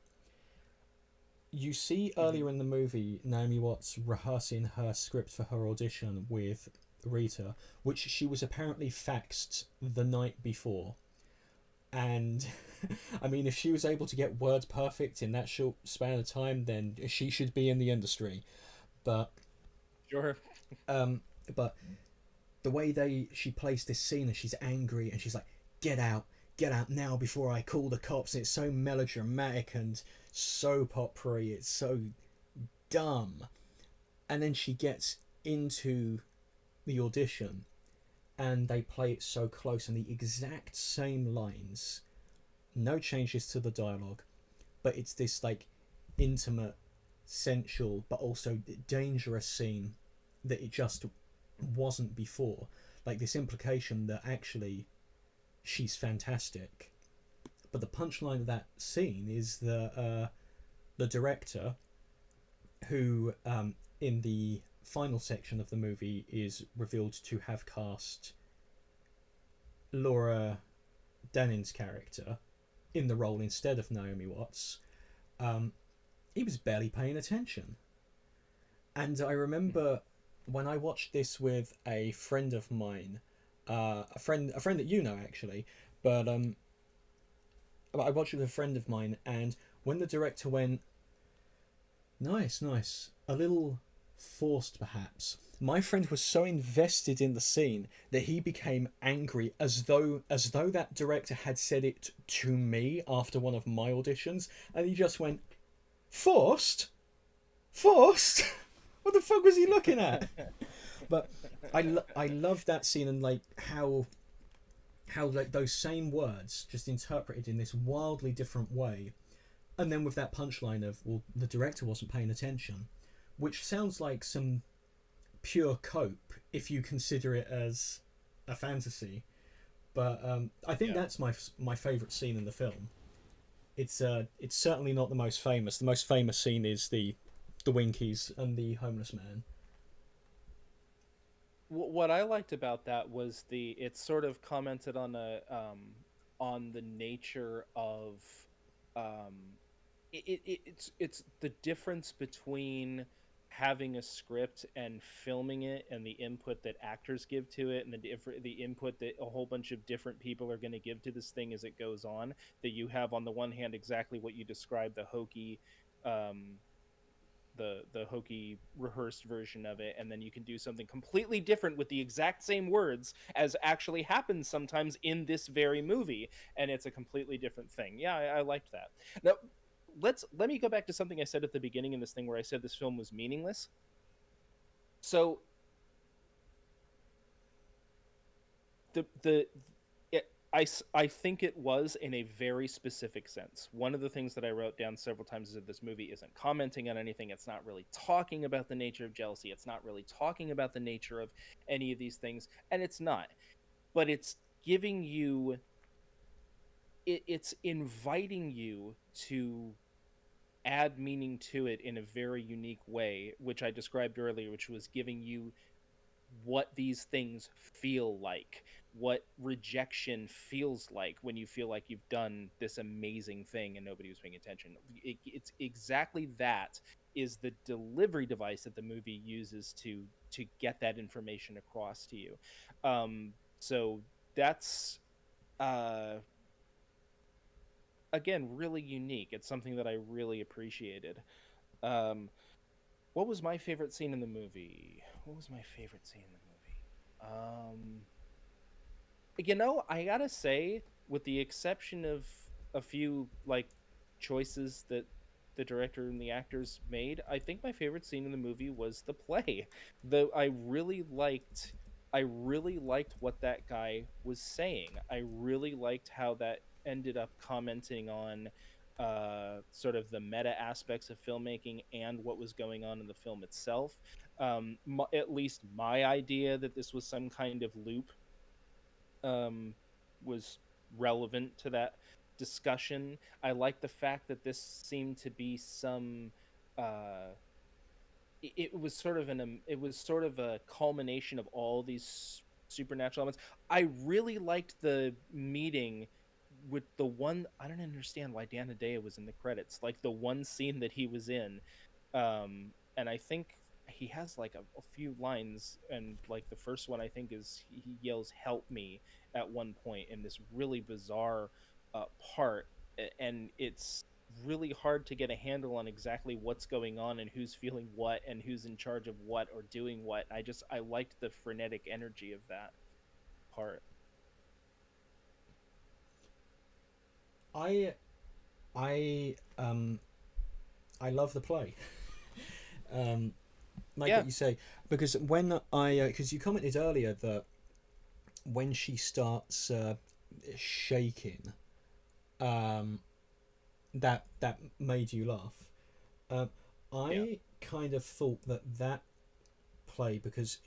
You see Hmm. earlier in the movie Naomi Watts rehearsing her script for her audition with Rita, which she was apparently faxed the night before. And I mean, if she was able to get words perfect in that short span of time, then she should be in the industry. But Sure. um, but the way she plays this scene, and she's angry and she's like, get out now before I call the cops. And it's so melodramatic and soap opera. It's so dumb. And then she gets into the audition, and they play it so close, and the exact same lines, no changes to the dialogue, but it's this like intimate, sensual, but also dangerous scene that it just wasn't before. Like this implication that actually she's fantastic. But the punchline of that scene is that the director, who in the final section of the movie is revealed to have cast Laura Dennin's character in the role instead of Naomi Watts, um, he was barely paying attention. And I remember when I watched this with a friend of mine, a friend that you know actually, but I watched it with a friend of mine, and when the director went, nice, nice, a little forced perhaps, my friend was so invested in the scene that he became angry, as though that director had said it to me after one of my auditions, and he just went, forced, forced. What the fuck was he looking at? But I love that scene, and like how like those same words just interpreted in this wildly different way, and then with that punchline of, well, the director wasn't paying attention, which sounds like some pure cope if you consider it as a fantasy. But I think Yeah. that's my favorite scene in the film. It's certainly not the most famous. The most famous scene is the Winkies and the homeless man. What I liked about that was it sort of commented on the nature of um it's the difference between having a script and filming it, and the input that actors give to it, and the input that a whole bunch of different people are going to give to this thing as it goes on. That you have on the one hand exactly what you described, the hokey um the hokey rehearsed version of it, and then you can do something completely different with the exact same words as actually happens sometimes in this very movie, and it's a completely different thing. Yeah, I liked that. Now let me go back to something I said at the beginning in this thing, where I said this film was meaningless. So the I think it was in a very specific sense. One of the things that I wrote down several times is that this movie isn't commenting on anything. It's not really talking about the nature of jealousy. It's not really talking about the nature of any of these things. And it's not. But it's giving you, it's inviting you to add meaning to it in a very unique way, which I described earlier, which was giving you what these things feel like, what rejection feels like when you feel like you've done this amazing thing and nobody was paying attention. It's exactly that is the delivery device that the movie uses to get that information across to you. So that's uh, again really unique. It's something that I really appreciated. Um, what was my favorite scene in the movie? What was my favorite scene in the movie? I gotta say, with the exception of a few like choices that the director and the actors made, I think my favorite scene in the movie was the play. Though I really liked what that guy was saying. I really liked how that ended up commenting on sort of the meta aspects of filmmaking and what was going on in the film itself. At least my idea that this was some kind of loop um, was relevant to that discussion. I like the fact that this seemed to be some. It was sort of it was sort of a culmination of all these supernatural elements. I really liked the meeting with the one. I don't understand why Dan Hedaya was in the credits. Like the one scene that he was in, and I think he has like a few lines, and like the first one I think is he yells "Help me" at one point in this really bizarre part, and it's really hard to get a handle on exactly what's going on and who's feeling what and who's in charge of what or doing what. I liked the frenetic energy of that part. I I I love the play. um, like Yeah. what you say, because when I because you commented earlier that when she starts shaking, um, that made you laugh. Um, Yeah. I kind of thought that that play because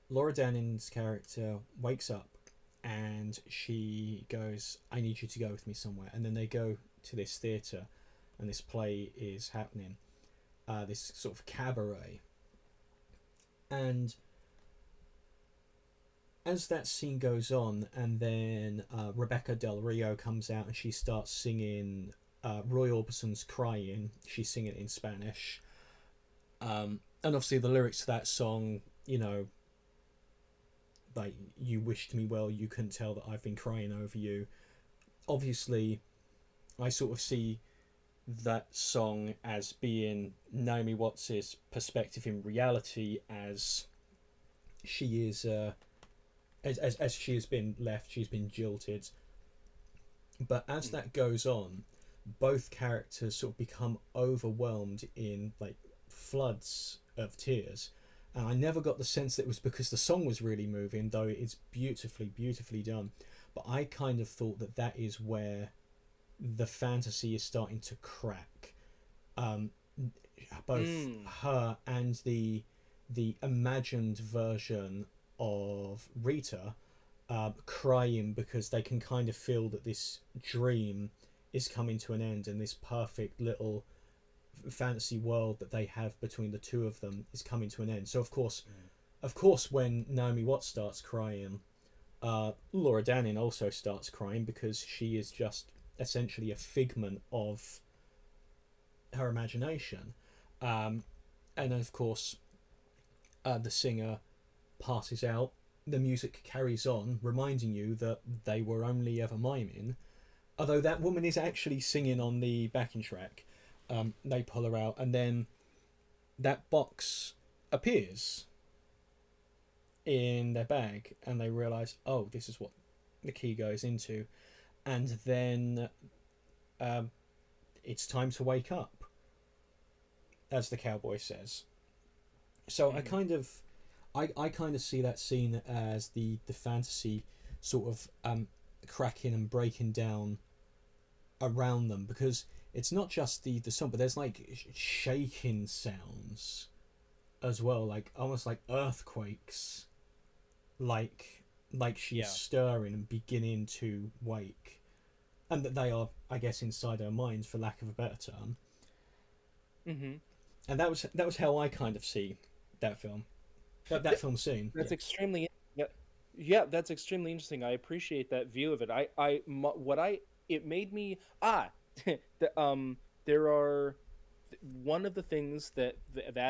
Laura Danning's character wakes up and she goes, "I need you to go with me somewhere," and then they go to this theatre, and this play is happening, this sort of cabaret, and as that scene goes on, and then Rebecca Del Rio comes out and she starts singing Roy Orbison's "Crying." She's singing it in Spanish, and obviously the lyrics to that song, like "You wished me well, you couldn't tell that I've been crying over you." Obviously, I sort of see that song as being Naomi Watts' perspective in reality, as she is as she has been left, she's been jilted. But as Mhm. that goes on, both characters sort of become overwhelmed in like floods of tears. And I never got the sense that it was because the song was really moving, though it's beautifully, beautifully done. But I kind of thought that that is where the fantasy is starting to crack. Um, Both Mm. her and the imagined version of Rita crying because they can kind of feel that this dream is coming to an end, and this perfect little fantasy world that they have between the two of them is coming to an end. So of course, when Naomi Watts starts crying, Laura Danning also starts crying because she is just essentially a figment of her imagination. Um, and then, of course, the singer passes out. The music carries on, reminding you that they were only ever miming. Although that woman is actually singing on the backing track. They pull her out, and then that box appears in their bag, and they realize, oh, this is what the key goes into. And then um, it's time to wake up, as the cowboy says. So I Mhm. kind of, I kind of see that scene as the fantasy sort of cracking and breaking down around them, because it's not just the song, but there's like shaking sounds as well, like almost like earthquakes, like she's Yeah. stirring and beginning to wake, and that they are, I guess, inside her mind, for lack of a better term. Mhm. And that was how I kind of see that film, that Th- film scene. that's Yeah. extremely yeah, yeah, that's extremely interesting. I appreciate that view of it. What I it made me the, there are one of the things that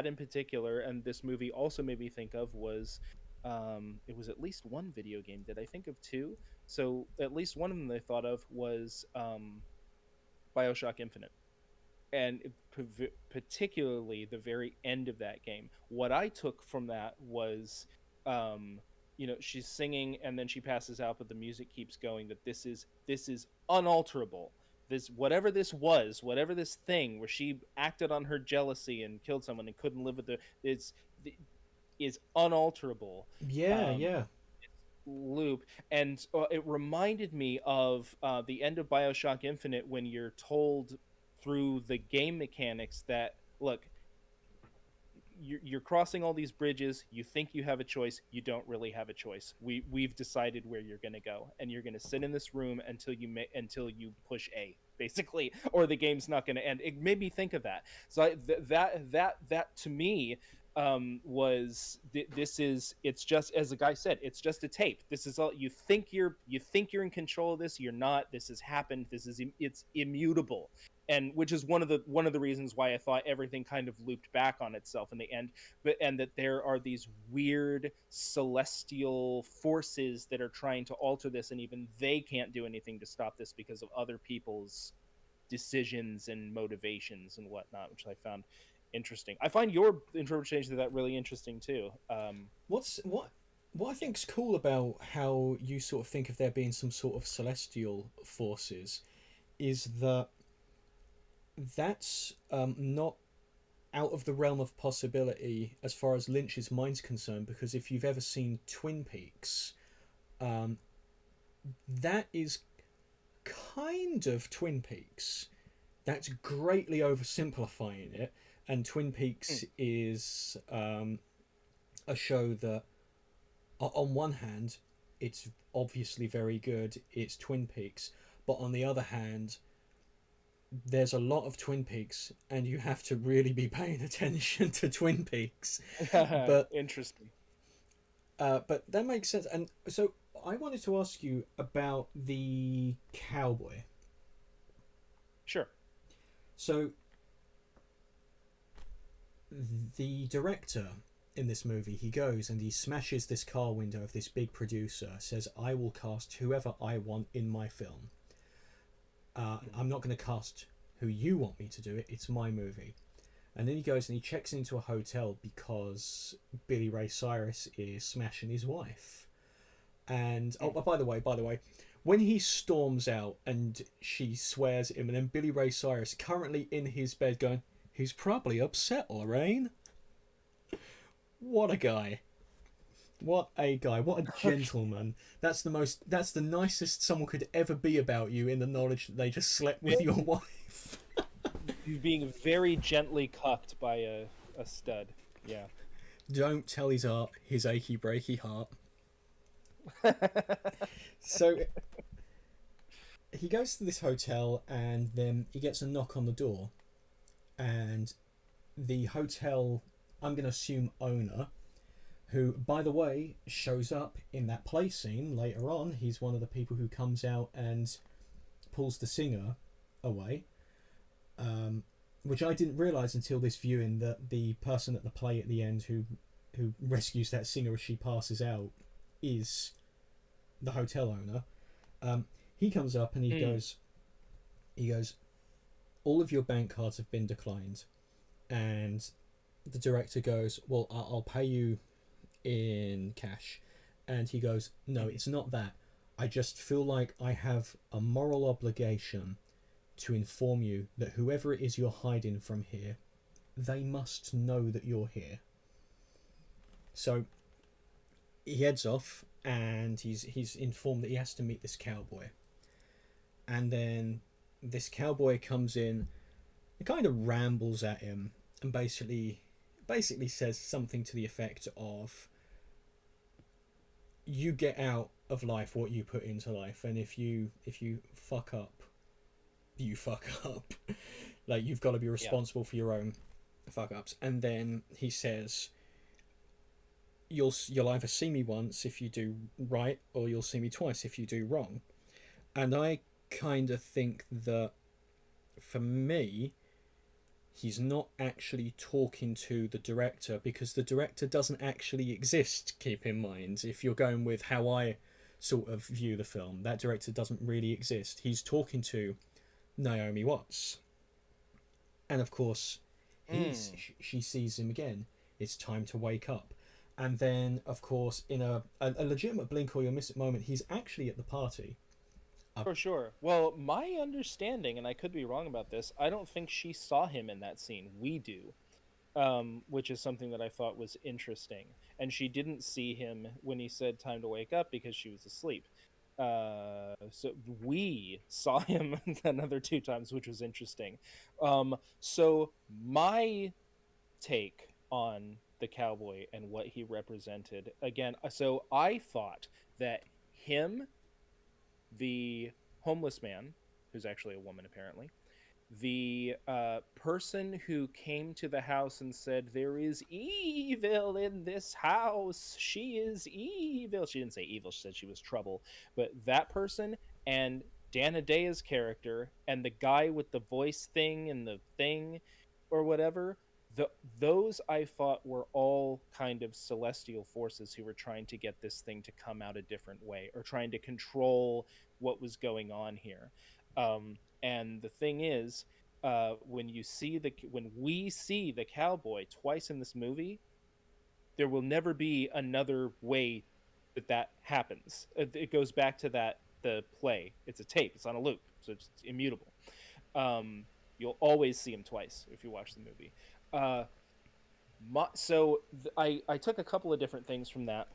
in particular and this movie also made me think of was it was at least one video game. Did I think of two? So at least one of them I thought of was BioShock Infinite, and particularly the very end of that game. What I took from that was, um, she's singing and then she passes out, but the music keeps going. That this is unalterable. This whatever this was, whatever this thing where she acted on her jealousy and killed someone and couldn't live with is unalterable. Yeah, Um, yeah. loop, and it reminded me of the end of BioShock Infinite when you're told through the game mechanics that, look, you're crossing all these bridges, you think you have a choice, you don't really have a choice. We've decided where you're going to go, and you're going to sit in this room until you push A, basically, or the game's not going to end. It made me think of that. So that to me this is, it's just, as the guy said, it's just a tape. This is all you think. You're in control of this, you're not. This has happened. It's immutable, and which is one of the reasons why I thought everything kind of looped back on itself in the end. And that there are these weird celestial forces that are trying to alter this, and even they can't do anything to stop this because of other people's decisions and motivations and whatnot, which I found interesting. I find your interpretation of that really interesting too. What I think's cool about how you sort of think of there being some sort of celestial forces is that that's not out of the realm of possibility as far as Lynch's mind's concerned, because if you've ever seen Twin Peaks, that is kind of Twin Peaks. That's greatly oversimplifying it, and Twin Peaks is a show that, on one hand, it's obviously very good, it's Twin Peaks, but on the other hand, there's a lot of Twin Peaks, and you have to really be paying attention to Twin Peaks. But interesting. But that makes sense. And so I wanted to ask you about the cowboy. Sure. So the director in this movie, he goes and he smashes this car window of this big producer, says, "I will cast whoever I want in my film. I'm not going to cast who you want me to do it. It's my movie." And then he goes and he checks into a hotel because Billy Ray Cyrus is smashing his wife. And by the way, when he storms out and she swears at him, and then Billy Ray Cyrus, currently in his bed, going, "He's probably upset, Lorraine." What a guy. What a guy. What a gentleman. That's the nicest someone could ever be about you, in the knowledge that they just slept with your wife. He's being very gently cucked by a stud. Yeah. Don't tell his achy breaky heart. So he goes to this hotel, and then he gets a knock on the door, and the hotel, I'm going to assume owner, who, by the way, shows up in that play scene later on. He's one of the people who comes out and pulls the singer away, which I didn't realise until this viewing, that the person at the play at the end who rescues that singer as she passes out is the hotel owner. He comes up and he goes, "All of your bank cards have been declined." And the director goes, "Well, I'll pay you in cash." And he goes, "No, it's not that. I just feel like I have a moral obligation to inform you that whoever it is you're hiding from here, they must know that you're here." So he heads off, and he's informed that he has to meet this cowboy. And then this cowboy comes in and kind of rambles at him, and basically says something to the effect of, "You get out of life what you put into life, and if you fuck up, you fuck up." Like, you've got to be responsible for your own fuck ups. And then he says, you'll either see me once if you do right, or you'll see me twice if you do wrong. And I kind of think that, for me, he's not actually talking to the director, because the director doesn't actually exist, keep in mind. If you're going with how I sort of view the film, that director doesn't really exist. He's talking to Naomi Watts. And of course, she sees him again. It's time to wake up. And then, of course, in a legitimate blink or you'll miss it moment, he's actually at the party. For sure. Well, my understanding, and I could be wrong about this, I don't think she saw him in that scene. We do. which is something that I thought was interesting. And she didn't see him when he said time to wake up because she was asleep. So we saw him another two times, which was interesting. So my take on the cowboy and what he represented again, so I thought that him, the homeless man, who's actually a woman apparently, the person who came to the house and said, "There is evil in this house. She is evil." She didn't say evil, she said she was trouble. But that person and Dana Dea's character and the guy with the voice thing and the thing or whatever, the, those I thought were all kind of celestial forces who were trying to get this thing to come out a different way or trying to control what was going on here. And the thing is, when we see the cowboy twice in this movie, there will never be another way that happens. It goes back to the play. It's a tape. It's on a loop, so it's immutable. You'll always see him twice if you watch the movie. I took a couple of different things from that.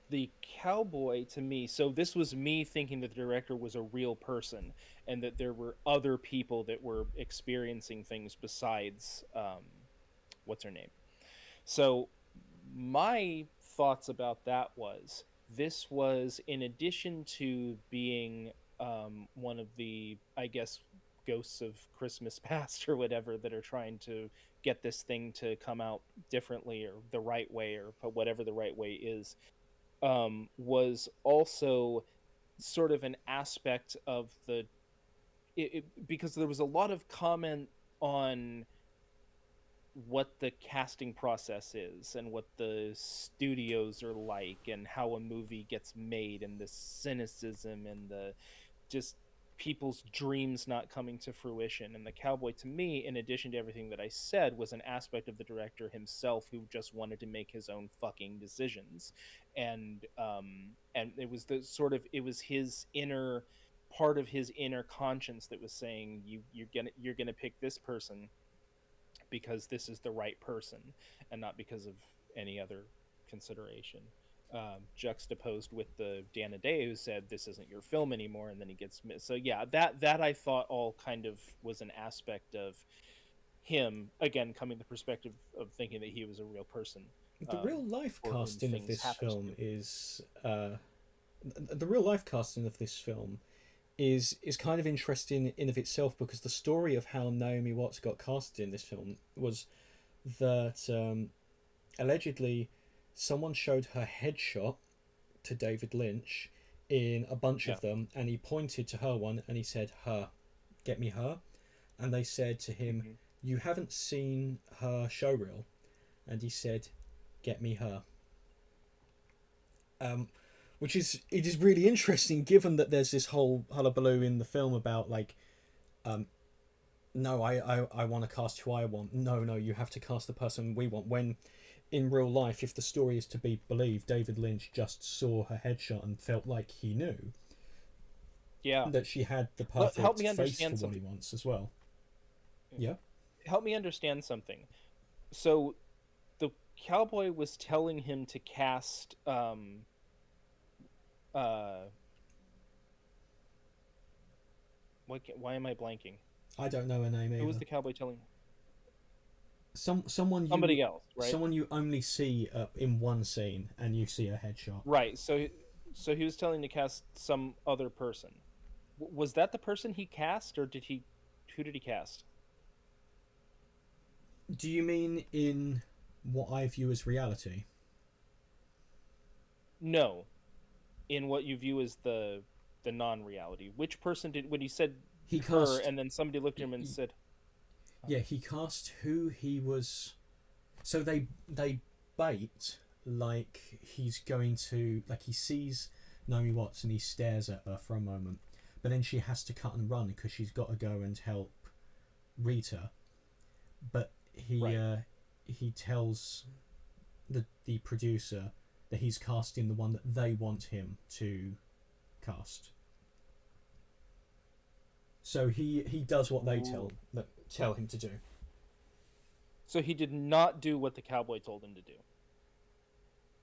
The cowboy to me, so this was me thinking that the director was a real person and that there were other people that were experiencing things besides what's her name. So my thoughts about that was, this was, in addition to being one of the, I guess, ghosts of Christmas past or whatever that are trying to get this thing to come out differently or the right way or whatever the right way is, was also sort of an aspect of because there was a lot of comment on what the casting process is and what the studios are like and how a movie gets made and the cynicism and the just people's dreams not coming to fruition. And the cowboy, to me, in addition to everything that I said, was an aspect of the director himself who just wanted to make his own fucking decisions. And it was it was his inner part of his inner conscience that was saying, you're gonna pick this person because this is the right person and not because of any other consideration. Juxtaposed with the Dana Day who said, "This isn't your film anymore," and then he gets missed. So yeah, that I thought all kind of was an aspect of him, again, coming the perspective of thinking that he was a real person. The real life casting of this film is the real life casting of this film is kind of interesting in of itself, because the story of how Naomi Watts got casted in this film was that allegedly someone showed her headshot to David Lynch in a bunch of them, and he pointed to her one and he said, "Her, get me her." And they said to him, "You haven't seen her showreel," and he said, "Get me her." Which is really interesting, given that there's this whole hullabaloo in the film about like, no, I want to cast who I want. No, you have to cast the person we want. When in real life, if the story is to be believed, David Lynch just saw her headshot and felt like he knew that she had the perfect help me face understand for what he wants as well. Yeah. Help me understand something. So the cowboy was telling him to cast why am I blanking? I don't know her name either. Who was the cowboy telling? Somebody else, right? Someone you only see in one scene, and you see a headshot. Right. So he was telling to cast some other person. Was that the person he cast, or who did he cast? Do you mean in what I view as reality? No, in what you view as the non-reality. Which person did, when he said he cast, and then somebody looked at him and said, yeah, he cast who he was. So they bait like he's going to, like, he sees Naomi Watts and he stares at her for a moment, but then she has to cut and run because she's got to go and help Rita. But he tells the producer that he's casting the one that they want him to cast. So he does what they Ooh. tell him to do. So he did not do what the cowboy told him to do.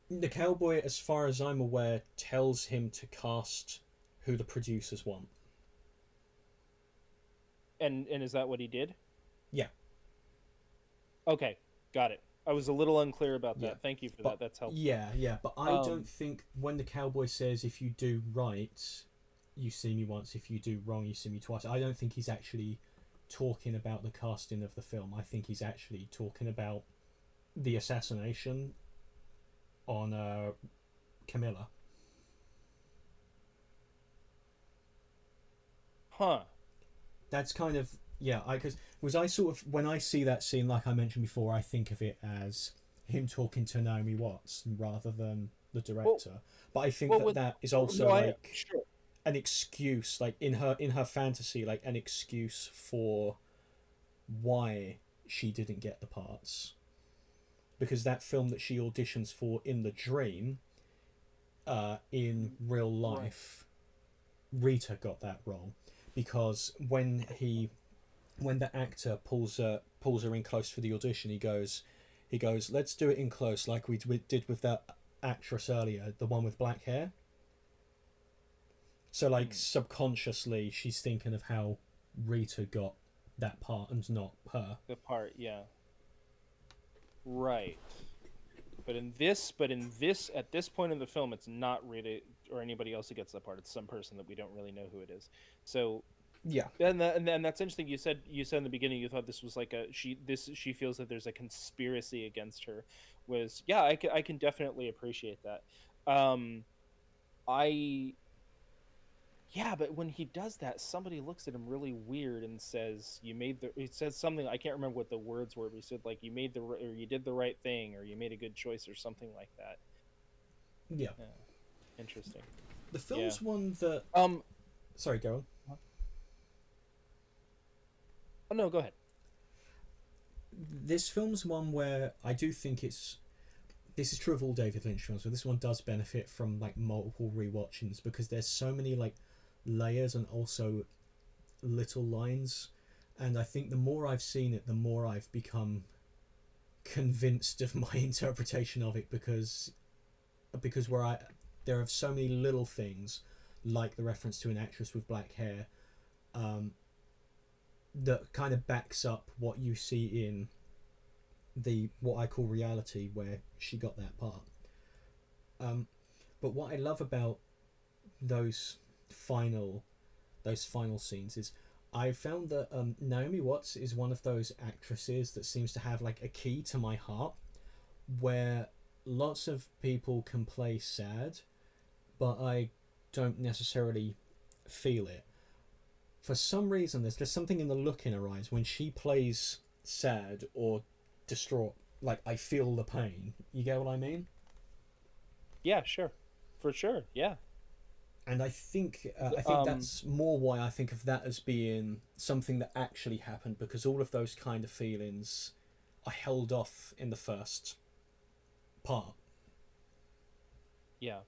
The cowboy, as far as I'm aware, tells him to cast who the producers want. And is that what he did? Yeah, Okay, got it. I was a little unclear about yeah. that. Thank you for But that. That's helpful. yeah. But I don't Um, think when the cowboy says if you do right, you see me once. If you do wrong, you see me twice. I don't think he's actually talking about the casting of the film. I think he's actually talking about the assassination on Camilla. huh. That's kind of yeah. I because was I sort of when I see that scene, like I mentioned before, I think of it as him talking to Naomi Watts rather than the Well, director. But I think well, that with that is no, also I like sure. an excuse, like in her fantasy, like an excuse for why she didn't get the parts. Because that film that she auditions for in the dream, in real Right. life, Rita got that role because when the actor pulls her in close for the audition, he goes, let's do it in close like we did with that actress earlier, the one with black hair. So like Hmm. subconsciously, she's thinking of how Rita got that part and not her. The part, yeah. Right. At this point in the film, it's not Rita or anybody else who gets that part. It's some person that we don't really know who it is. So, Yeah, and that's interesting. You said in the beginning you thought this was like she feels that there's a conspiracy against her. Was yeah, I can definitely appreciate that. Um, I Yeah, but when he does that, somebody looks at him really weird and says, "You made the." It says something I can't remember what the words were, but he said like, "You made or you did the right thing, or you made a good choice, or something like that." yeah. Yeah, interesting. The Yeah. film's one that. Um. Sorry, go on. Oh no, go ahead. This film's one where I do think it's. This is true of all David Lynch films, but this one does benefit from like multiple rewatchings because there's so many like layers and also little lines, and I think the more I've seen it, the more I've become convinced of my interpretation of it because where I there are so many little things like the reference to an actress with black hair um, that kind of backs up what you see in the what I call reality where she got that part. Um, but what I love about those final those final scenes is I found that Naomi Watts is one of those actresses that seems to have like a key to my heart where lots of people can play sad, but I don't necessarily feel it. For some reason, there's just something in the look in her eyes when she plays sad or distraught. Like I feel the pain. You get what I mean? Yeah, sure, for sure. Yeah. And I think Um. that's more why I think of that as being something that actually happened because all of those kind of feelings are held off in the first part. Yeah.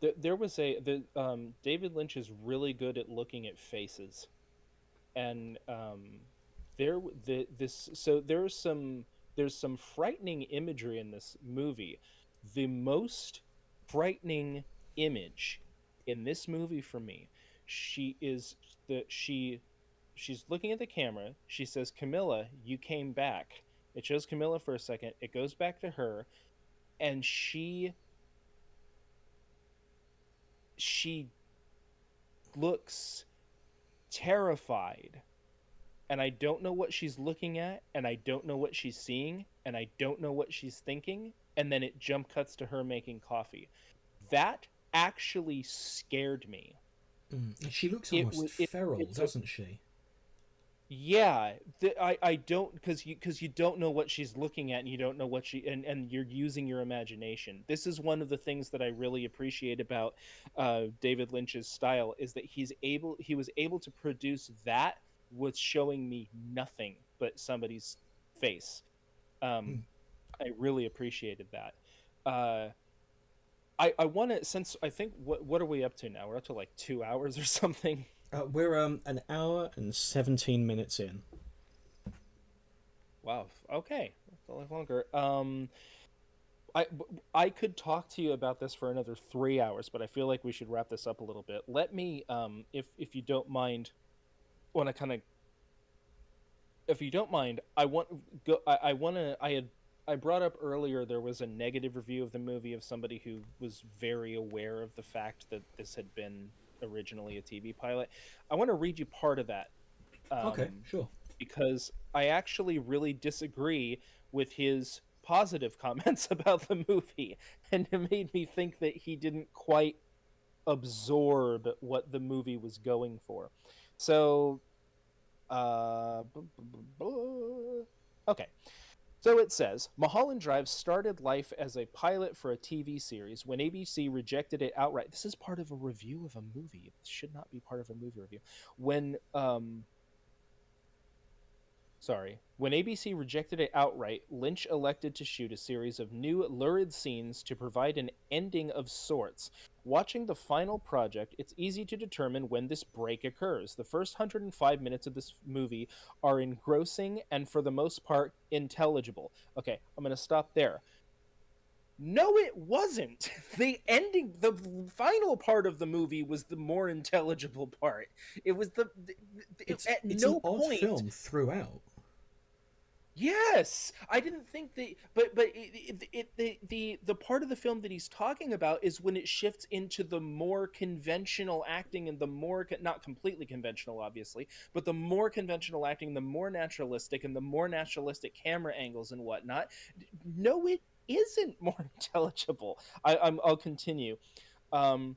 There was David Lynch is really good at looking at faces, and there the this so there's some frightening imagery in this movie. The most frightening image in this movie for me, she is the she's looking at the camera. She says, "Camilla, you came back." It shows Camilla for a second. It goes back to her, and she looks terrified, and I don't know what she's looking at, and I don't know what she's seeing, and I don't know what she's thinking, and then it jump cuts to her making coffee. That actually scared me. She looks It almost was feral, it's a doesn't she? yeah, I don't because you don't know what she's looking at, and you don't know what and you're using your imagination. This is one of the things that I really appreciate about David Lynch's style is that he was able to produce that with showing me nothing but somebody's face. um Mm. I really appreciated that. I want to, since I think, what are we up to now? We're up to like 2 hours or something. We're an hour and 17 minutes in. Wow. Okay. That's a little longer. I I could talk to you about this for another 3 hours, but I feel like we should wrap this up a little bit. Let me, if you don't mind, want to kind of, if you don't mind, I want go. I want to. I brought up earlier there was a negative review of the movie of somebody who was very aware of the fact that this had been originally a TV pilot. I want to read you part of that, Okay, um, sure. because I actually really disagree with his positive comments about the movie, and it made me think that he didn't quite absorb what the movie was going for. So, okay. So it says Mulholland Drive started life as a pilot for a TV series when ABC rejected it outright. This is part of a review of a movie. It should not be part of a movie review. When ABC rejected it outright, Lynch elected to shoot a series of new, lurid scenes to provide an ending of sorts. Watching the final project, it's easy to determine when this break occurs. The first 105 minutes of this movie are engrossing and, for the most part, intelligible. Okay, I'm going to stop there. No, it wasn't. The ending, the final part of the movie was the more intelligible part. It was at It's an no odd point. film throughout. Yes, I didn't think that, but the part of the film that he's talking about is when it shifts into the more conventional acting and the more not completely conventional, obviously, but the more conventional acting, the more naturalistic, and the more naturalistic camera angles and whatnot. No, it isn't more intelligible. I'll continue. Um,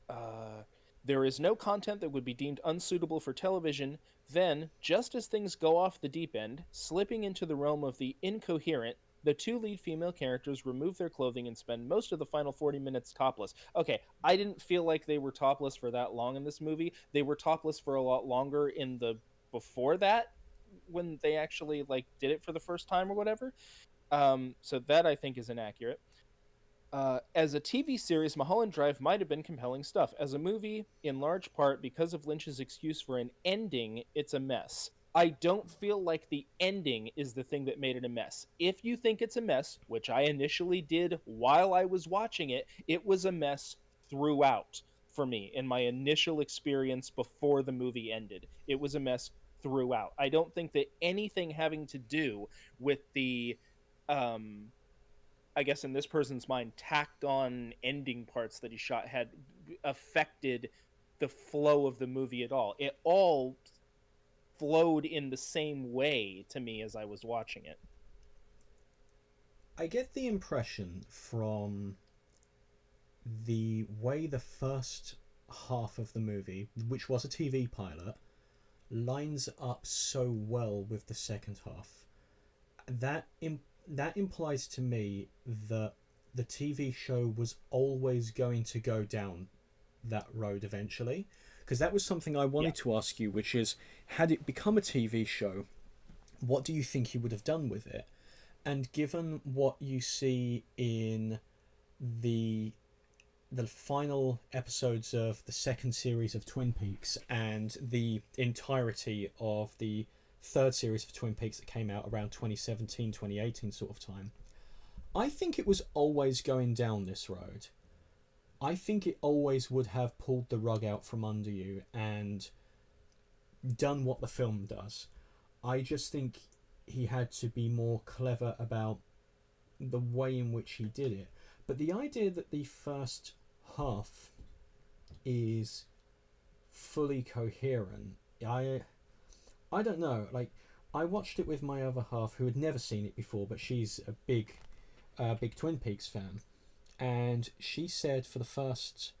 uh, there is no content that would be deemed unsuitable for television. Then, just as things go off the deep end, slipping into the realm of the incoherent, the two lead female characters remove their clothing and spend most of the final 40 minutes topless. Okay, I didn't feel like they were topless for that long in this movie. They were topless for a lot longer in the before that, when they actually like did it for the first time or whatever. So that I think is inaccurate. As a TV series, Mulholland Drive might have been compelling stuff. As a movie, in large part because of Lynch's excuse for an ending, it's a mess. I don't feel like the ending is the thing that made it a mess. If you think it's a mess, which I initially did while I was watching it, it was a mess throughout for me in my initial experience before the movie ended. It was a mess throughout. I don't think that anything having to do with the um I guess in this person's mind, tacked on ending parts that he shot had affected the flow of the movie at all. It all flowed in the same way to me as I was watching it. I get the impression from the way the first half of the movie, which was a TV pilot, lines up so well with the second half. That that implies to me that the TV show was always going to go down that road eventually. Because that was something I Yeah. wanted to ask you, which is, had it become a TV show, what do you think you would have done with it? And given what you see in the the final episodes of the second series of Twin Peaks and the entirety of the third series of Twin Peaks that came out around 2017, 2018 sort of time, I think it was always going down this road. I think it always would have pulled the rug out from under you and done what the film does. I just think he had to be more clever about the way in which he did it. But the idea that the first half is fully coherent, I don't know. Like, I watched it with my other half who had never seen it before, but she's a big Twin Peaks fan, and she said for the first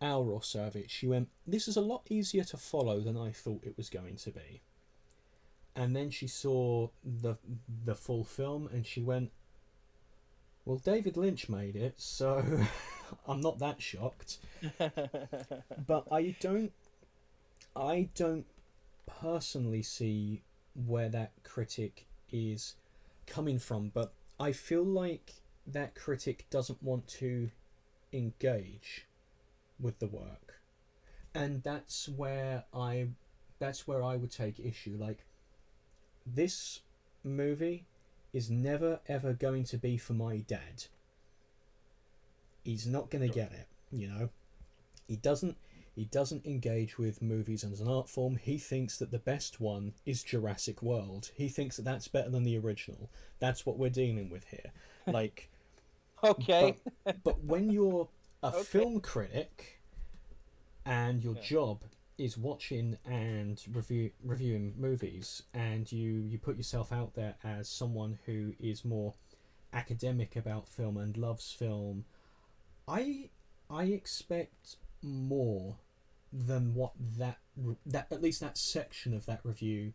hour or so of it, she went, "This is a lot easier to follow than I thought it was going to be." And then she saw the full film, and she went, "Well, David Lynch made it, so I'm not that shocked." But I don't personally see where that critic is coming from, but I feel like that critic doesn't want to engage with the work. And that's where I would take issue. Like, this movie is never ever going to be for my dad. He's not going to Sure. get it, you know. He doesn't he doesn't engage with movies as an art form. He thinks that the best one is Jurassic World. He thinks that that's better than the original. That's what we're dealing with here. Like, Okay. but but when you're a Okay. film critic and your Yeah. job is watching and reviewing movies, and you put yourself out there as someone who is more academic about film and loves film, I I expect more than what that at least that section of that review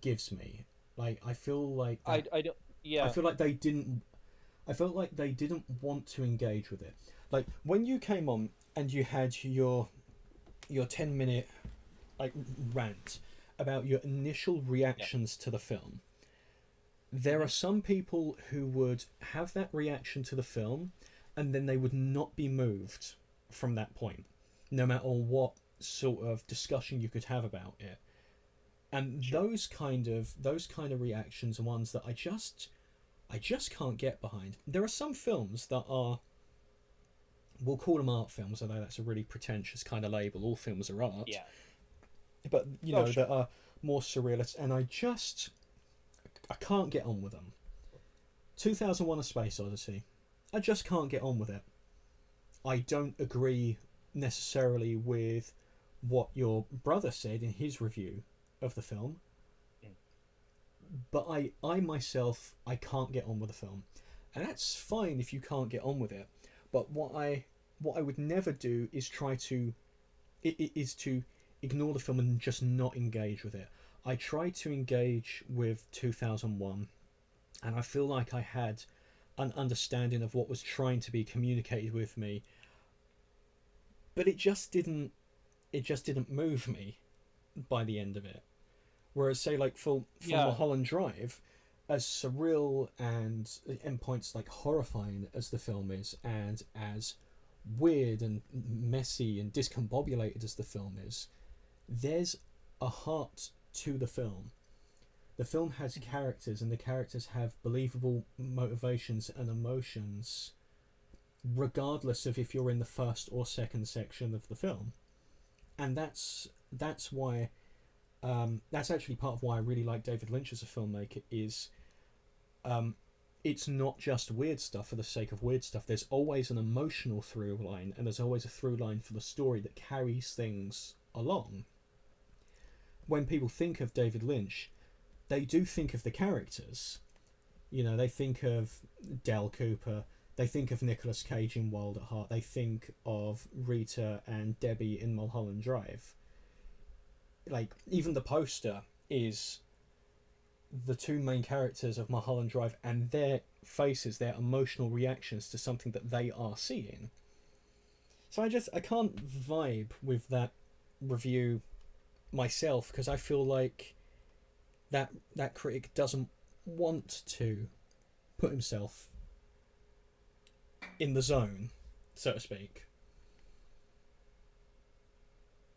gives me. Like, I feel like that I don't. I Yeah. feel like they didn't I felt like they didn't want to engage with it. Like, when you came on and you had your 10-minute like rant about your initial Yeah. reactions to the film, there are Hmm. some people who would have that reaction to the film and then they would not be moved from that point, no matter what sort of discussion you could have about it. And Sure. those kind of reactions are ones that I just can't get behind. There are some films that are, we'll call them art films, although that's a really pretentious kind of label. All films are art, Yeah. but Oh, that sure. are more surrealist, and I can't get on with them. 2001: A Space Odyssey, I just can't get on with it. I don't agree necessarily with what your brother said in his review of the film, Mm. but I myself, I can't get on with the film, and that's fine if you can't get on with it. But what I would never do is try to is to ignore the film and just not engage with it. I tried to engage with 2001, and I feel like I had an understanding of what was trying to be communicated with me, but it just didn't move me by the end of it. Whereas, say, like, for Yeah. Mulholland Drive, as surreal and in points like horrifying as the film is, and as weird and messy and discombobulated as the film is, there's a heart to the film. The film has Mhm. characters, and the characters have believable motivations and emotions, regardless of if you're in the first or second section of the film. And that's why that's actually part of why I really like David Lynch as a filmmaker. Is um, it's not just weird stuff for the sake of weird stuff. There's always an emotional through line, and there's always a through line for the story that carries things along. When people think of David Lynch, they do think of the characters. They think of Del Cooper. They think of Nicolas Cage in Wild at Heart. They think of Rita and Debbie in Mulholland Drive. Like, even the poster is the two main characters of Mulholland Drive and their faces, their emotional reactions to something that they are seeing. So I can't vibe with that review myself, because I feel like that critic doesn't want to put himself in the zone, so to speak.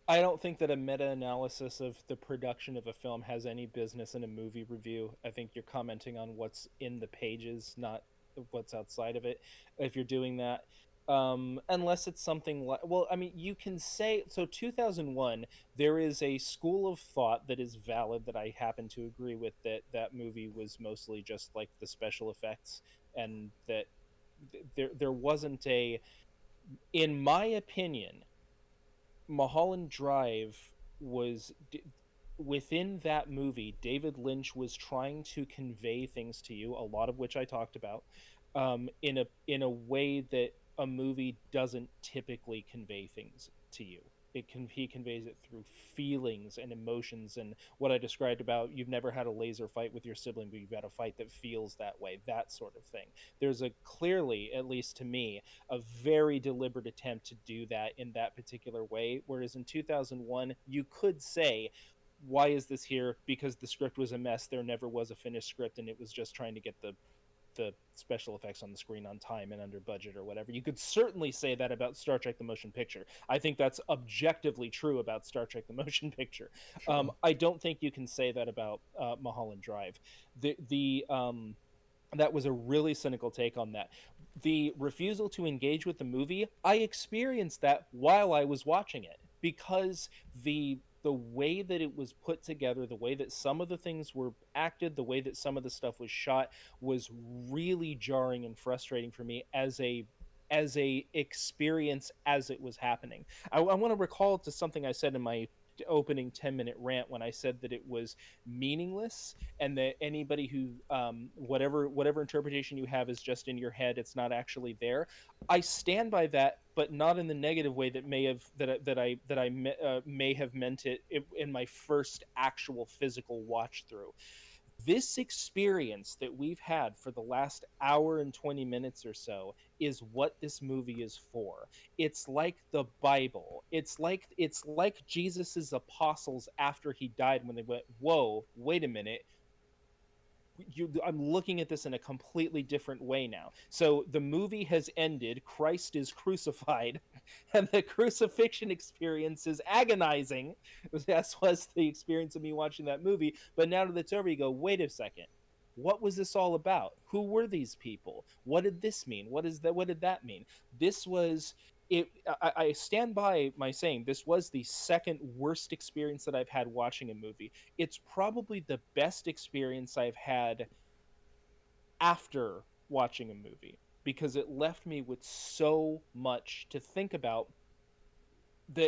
I don't think that a meta-analysis of the production of a film has any business in a movie review. I think you're commenting on what's in the pages, not what's outside of it. If you're doing that, unless it's something like, well, I mean, you can say so. 2001, there is a school of thought that is valid that I happen to agree with, that that movie was mostly just like the special effects, and that there wasn't a, in my opinion, Mulholland Drive was within that movie. David Lynch was trying to convey things to you, a lot of which I talked about, in a way that a movie doesn't typically convey things to you. He conveys it through feelings and emotions, and what I described about, you've never had a laser fight with your sibling, but you've had a fight that feels that way, that sort of thing. There's a clearly, at least to me, a very deliberate attempt to do that in that particular way. Whereas in 2001, you could say, why is this here? Because the script was a mess. There never was a finished script, and it was just trying to get the the special effects on the screen on time and under budget or whatever. You could certainly say that about Star Trek the Motion Picture. I think that's objectively true about Star Trek the Motion Picture. Sure. I don't think you can say that about Mulholland Drive. The That was a really cynical take on that. The refusal to engage with the movie, I experienced that while I was watching it, because the way that it was put together, the way that some of the things were acted, the way that some of the stuff was shot was really jarring and frustrating for me as a experience as it was happening. I want to recall to something I said in my opening 10-minute rant when I said that it was meaningless, and that anybody who whatever interpretation you have is just in your head, it's not actually there. I stand by that, but not in the negative way that may have meant it in my first actual physical watch through. This experience that we've had for the last hour and 20 minutes or so is what this movie is for. It's like the Bible. It's like Jesus's apostles after he died, when they went, "Whoa, wait a minute. I'm looking at this in a completely different way now." So the movie has ended, Christ is crucified, and the crucifixion experience is agonizing. That was the experience of me watching that movie. But now that it's over, you go, wait a second. What was this all about? Who were these people? What did this mean? What did that mean? This was it. I stand by my saying this was the second worst experience that I've had watching a movie. It's probably the best experience I've had after watching a movie, because it left me with so much to think about,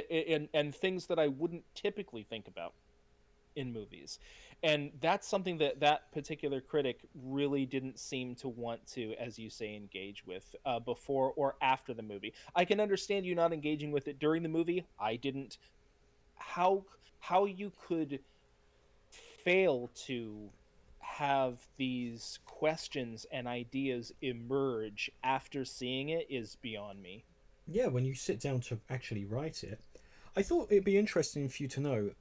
and things that I wouldn't typically think about in movies. And that's something that that particular critic really didn't seem to want to, as you say, engage with before or after the movie. I can understand you not engaging with it during the movie. I didn't. How you could fail to have these questions and ideas emerge after seeing it is beyond me. Yeah, when you sit down to actually write it, I thought it'd be interesting for you to know.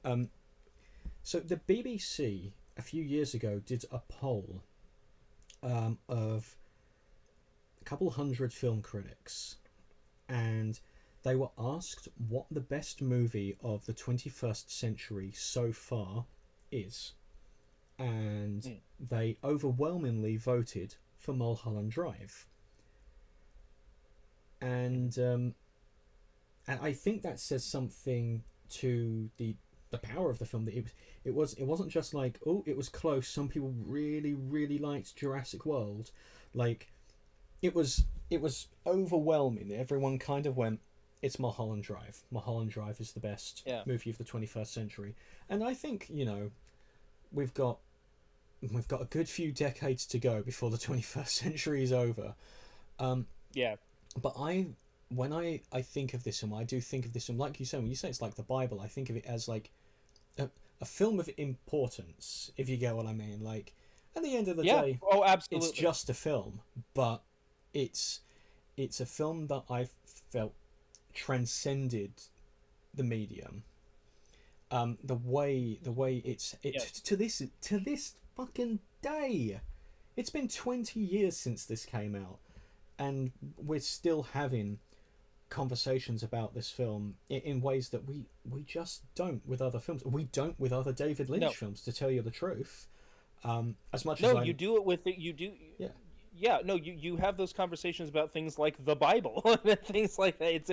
So the BBC a few years ago did a poll of a couple hundred film critics, and they were asked what the best movie of the 21st century so far is, and they overwhelmingly voted for Mulholland Drive. And I think that says something to the power of the film, that it wasn't just like, oh, it was close. Some people really liked Jurassic World, like it was overwhelming. Everyone kind of went, it's Mulholland Drive. Mulholland Drive is the best movie of the 21st century, and I think we've got a good few decades to go before the 21st century is over. Yeah. But when I think of this film, I do think of this film, like you said, when you say it's like the Bible, I think of it as like a film of importance, if you get what I mean. Like, at the end of the day, oh, absolutely, it's just a film, but it's a film that I felt transcended the medium. The way it's to this fucking day. It's been 20 years since this came out, and we're still having conversations about this film in ways that we just don't with other films. We don't with other David Lynch films, to tell you the truth. As much as you do it with it. You do. Yeah. No, you have those conversations about things like the Bible and things like that. It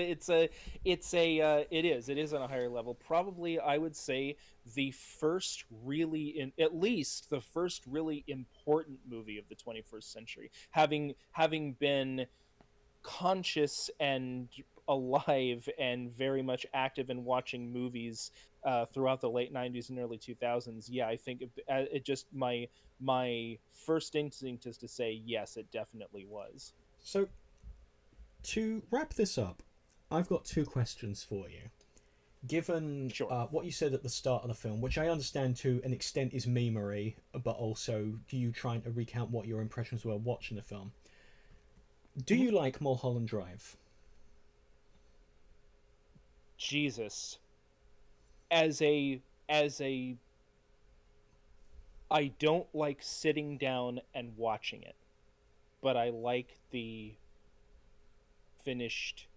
is on a higher level. Probably, I would say the first really, at least the first really important movie of the 21st century, having been conscious and alive and very much active in watching movies throughout the late 90s and early 2000s. Yeah, I think it just my first instinct is to say yes, it definitely was. So to wrap this up, I've got two questions for you. Given what you said at the start of the film, which I understand to an extent is memery, but also you trying to recount what your impressions were watching the film, do you like Mulholland Drive? Jesus. As a I don't like sitting down and watching it. but I like the finished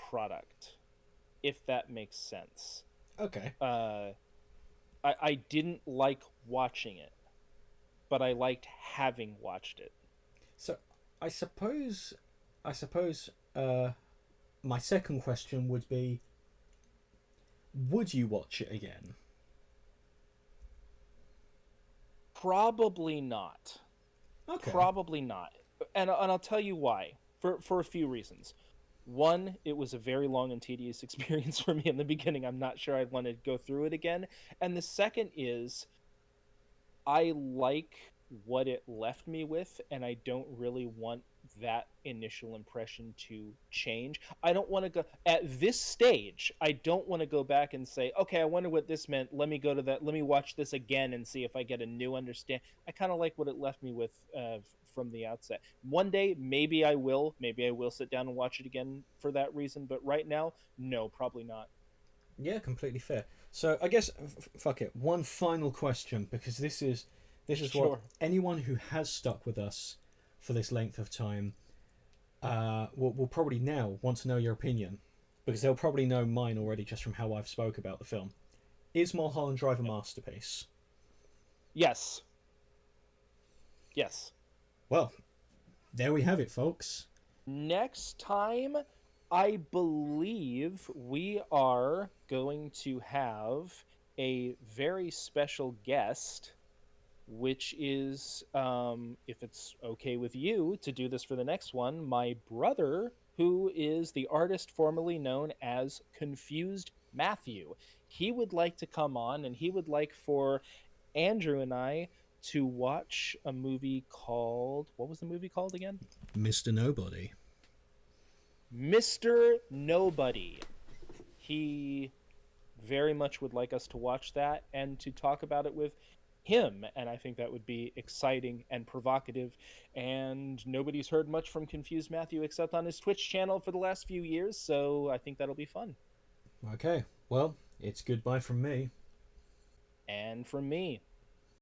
product, if that makes sense. Okay. uh I didn't like watching it, but I liked having watched it. So I suppose, I suppose, my second question would be: would you watch it again? Probably not. Okay. Probably not. And I'll tell you why. For a few reasons. One, it was a very long and tedious experience for me in the beginning. I'm not sure I'd want to go through it again. And the second is I like what it left me with, and I don't really want that initial impression to change. I don't want to go at this stage. I don't want to go back and say, okay, I wonder what this meant. Let me go to that. Let me watch this again and see if I get a new understand. I kind of like what it left me with from the outset. One day, maybe I will. Maybe I will sit down and watch it again for that reason. But right now, no, probably not. Yeah, completely fair. So I guess fuck it. One final question, because this is what Sure. anyone who has stuck with us for this length of time will probably now want to know your opinion, because they'll probably know mine already just from how I've spoke about the film. Is Mulholland Drive a masterpiece? Yes. Yes. Well, there we have it, folks. Next time, I believe we are going to have a very special guest, which is, if it's okay with you to do this for the next one, my brother, who is the artist formerly known as Confused Matthew. He would like to come on, and he would like for Andrew and I to watch a movie called, what was the movie called again? Mr. Nobody. Mr. Nobody. He very much would like us to watch that and to talk about it with him, and I think that would be exciting and provocative. And nobody's heard much from Confused Matthew except on his Twitch channel for the last few years, so I think that'll be fun. Okay, well, it's goodbye from me. And from me.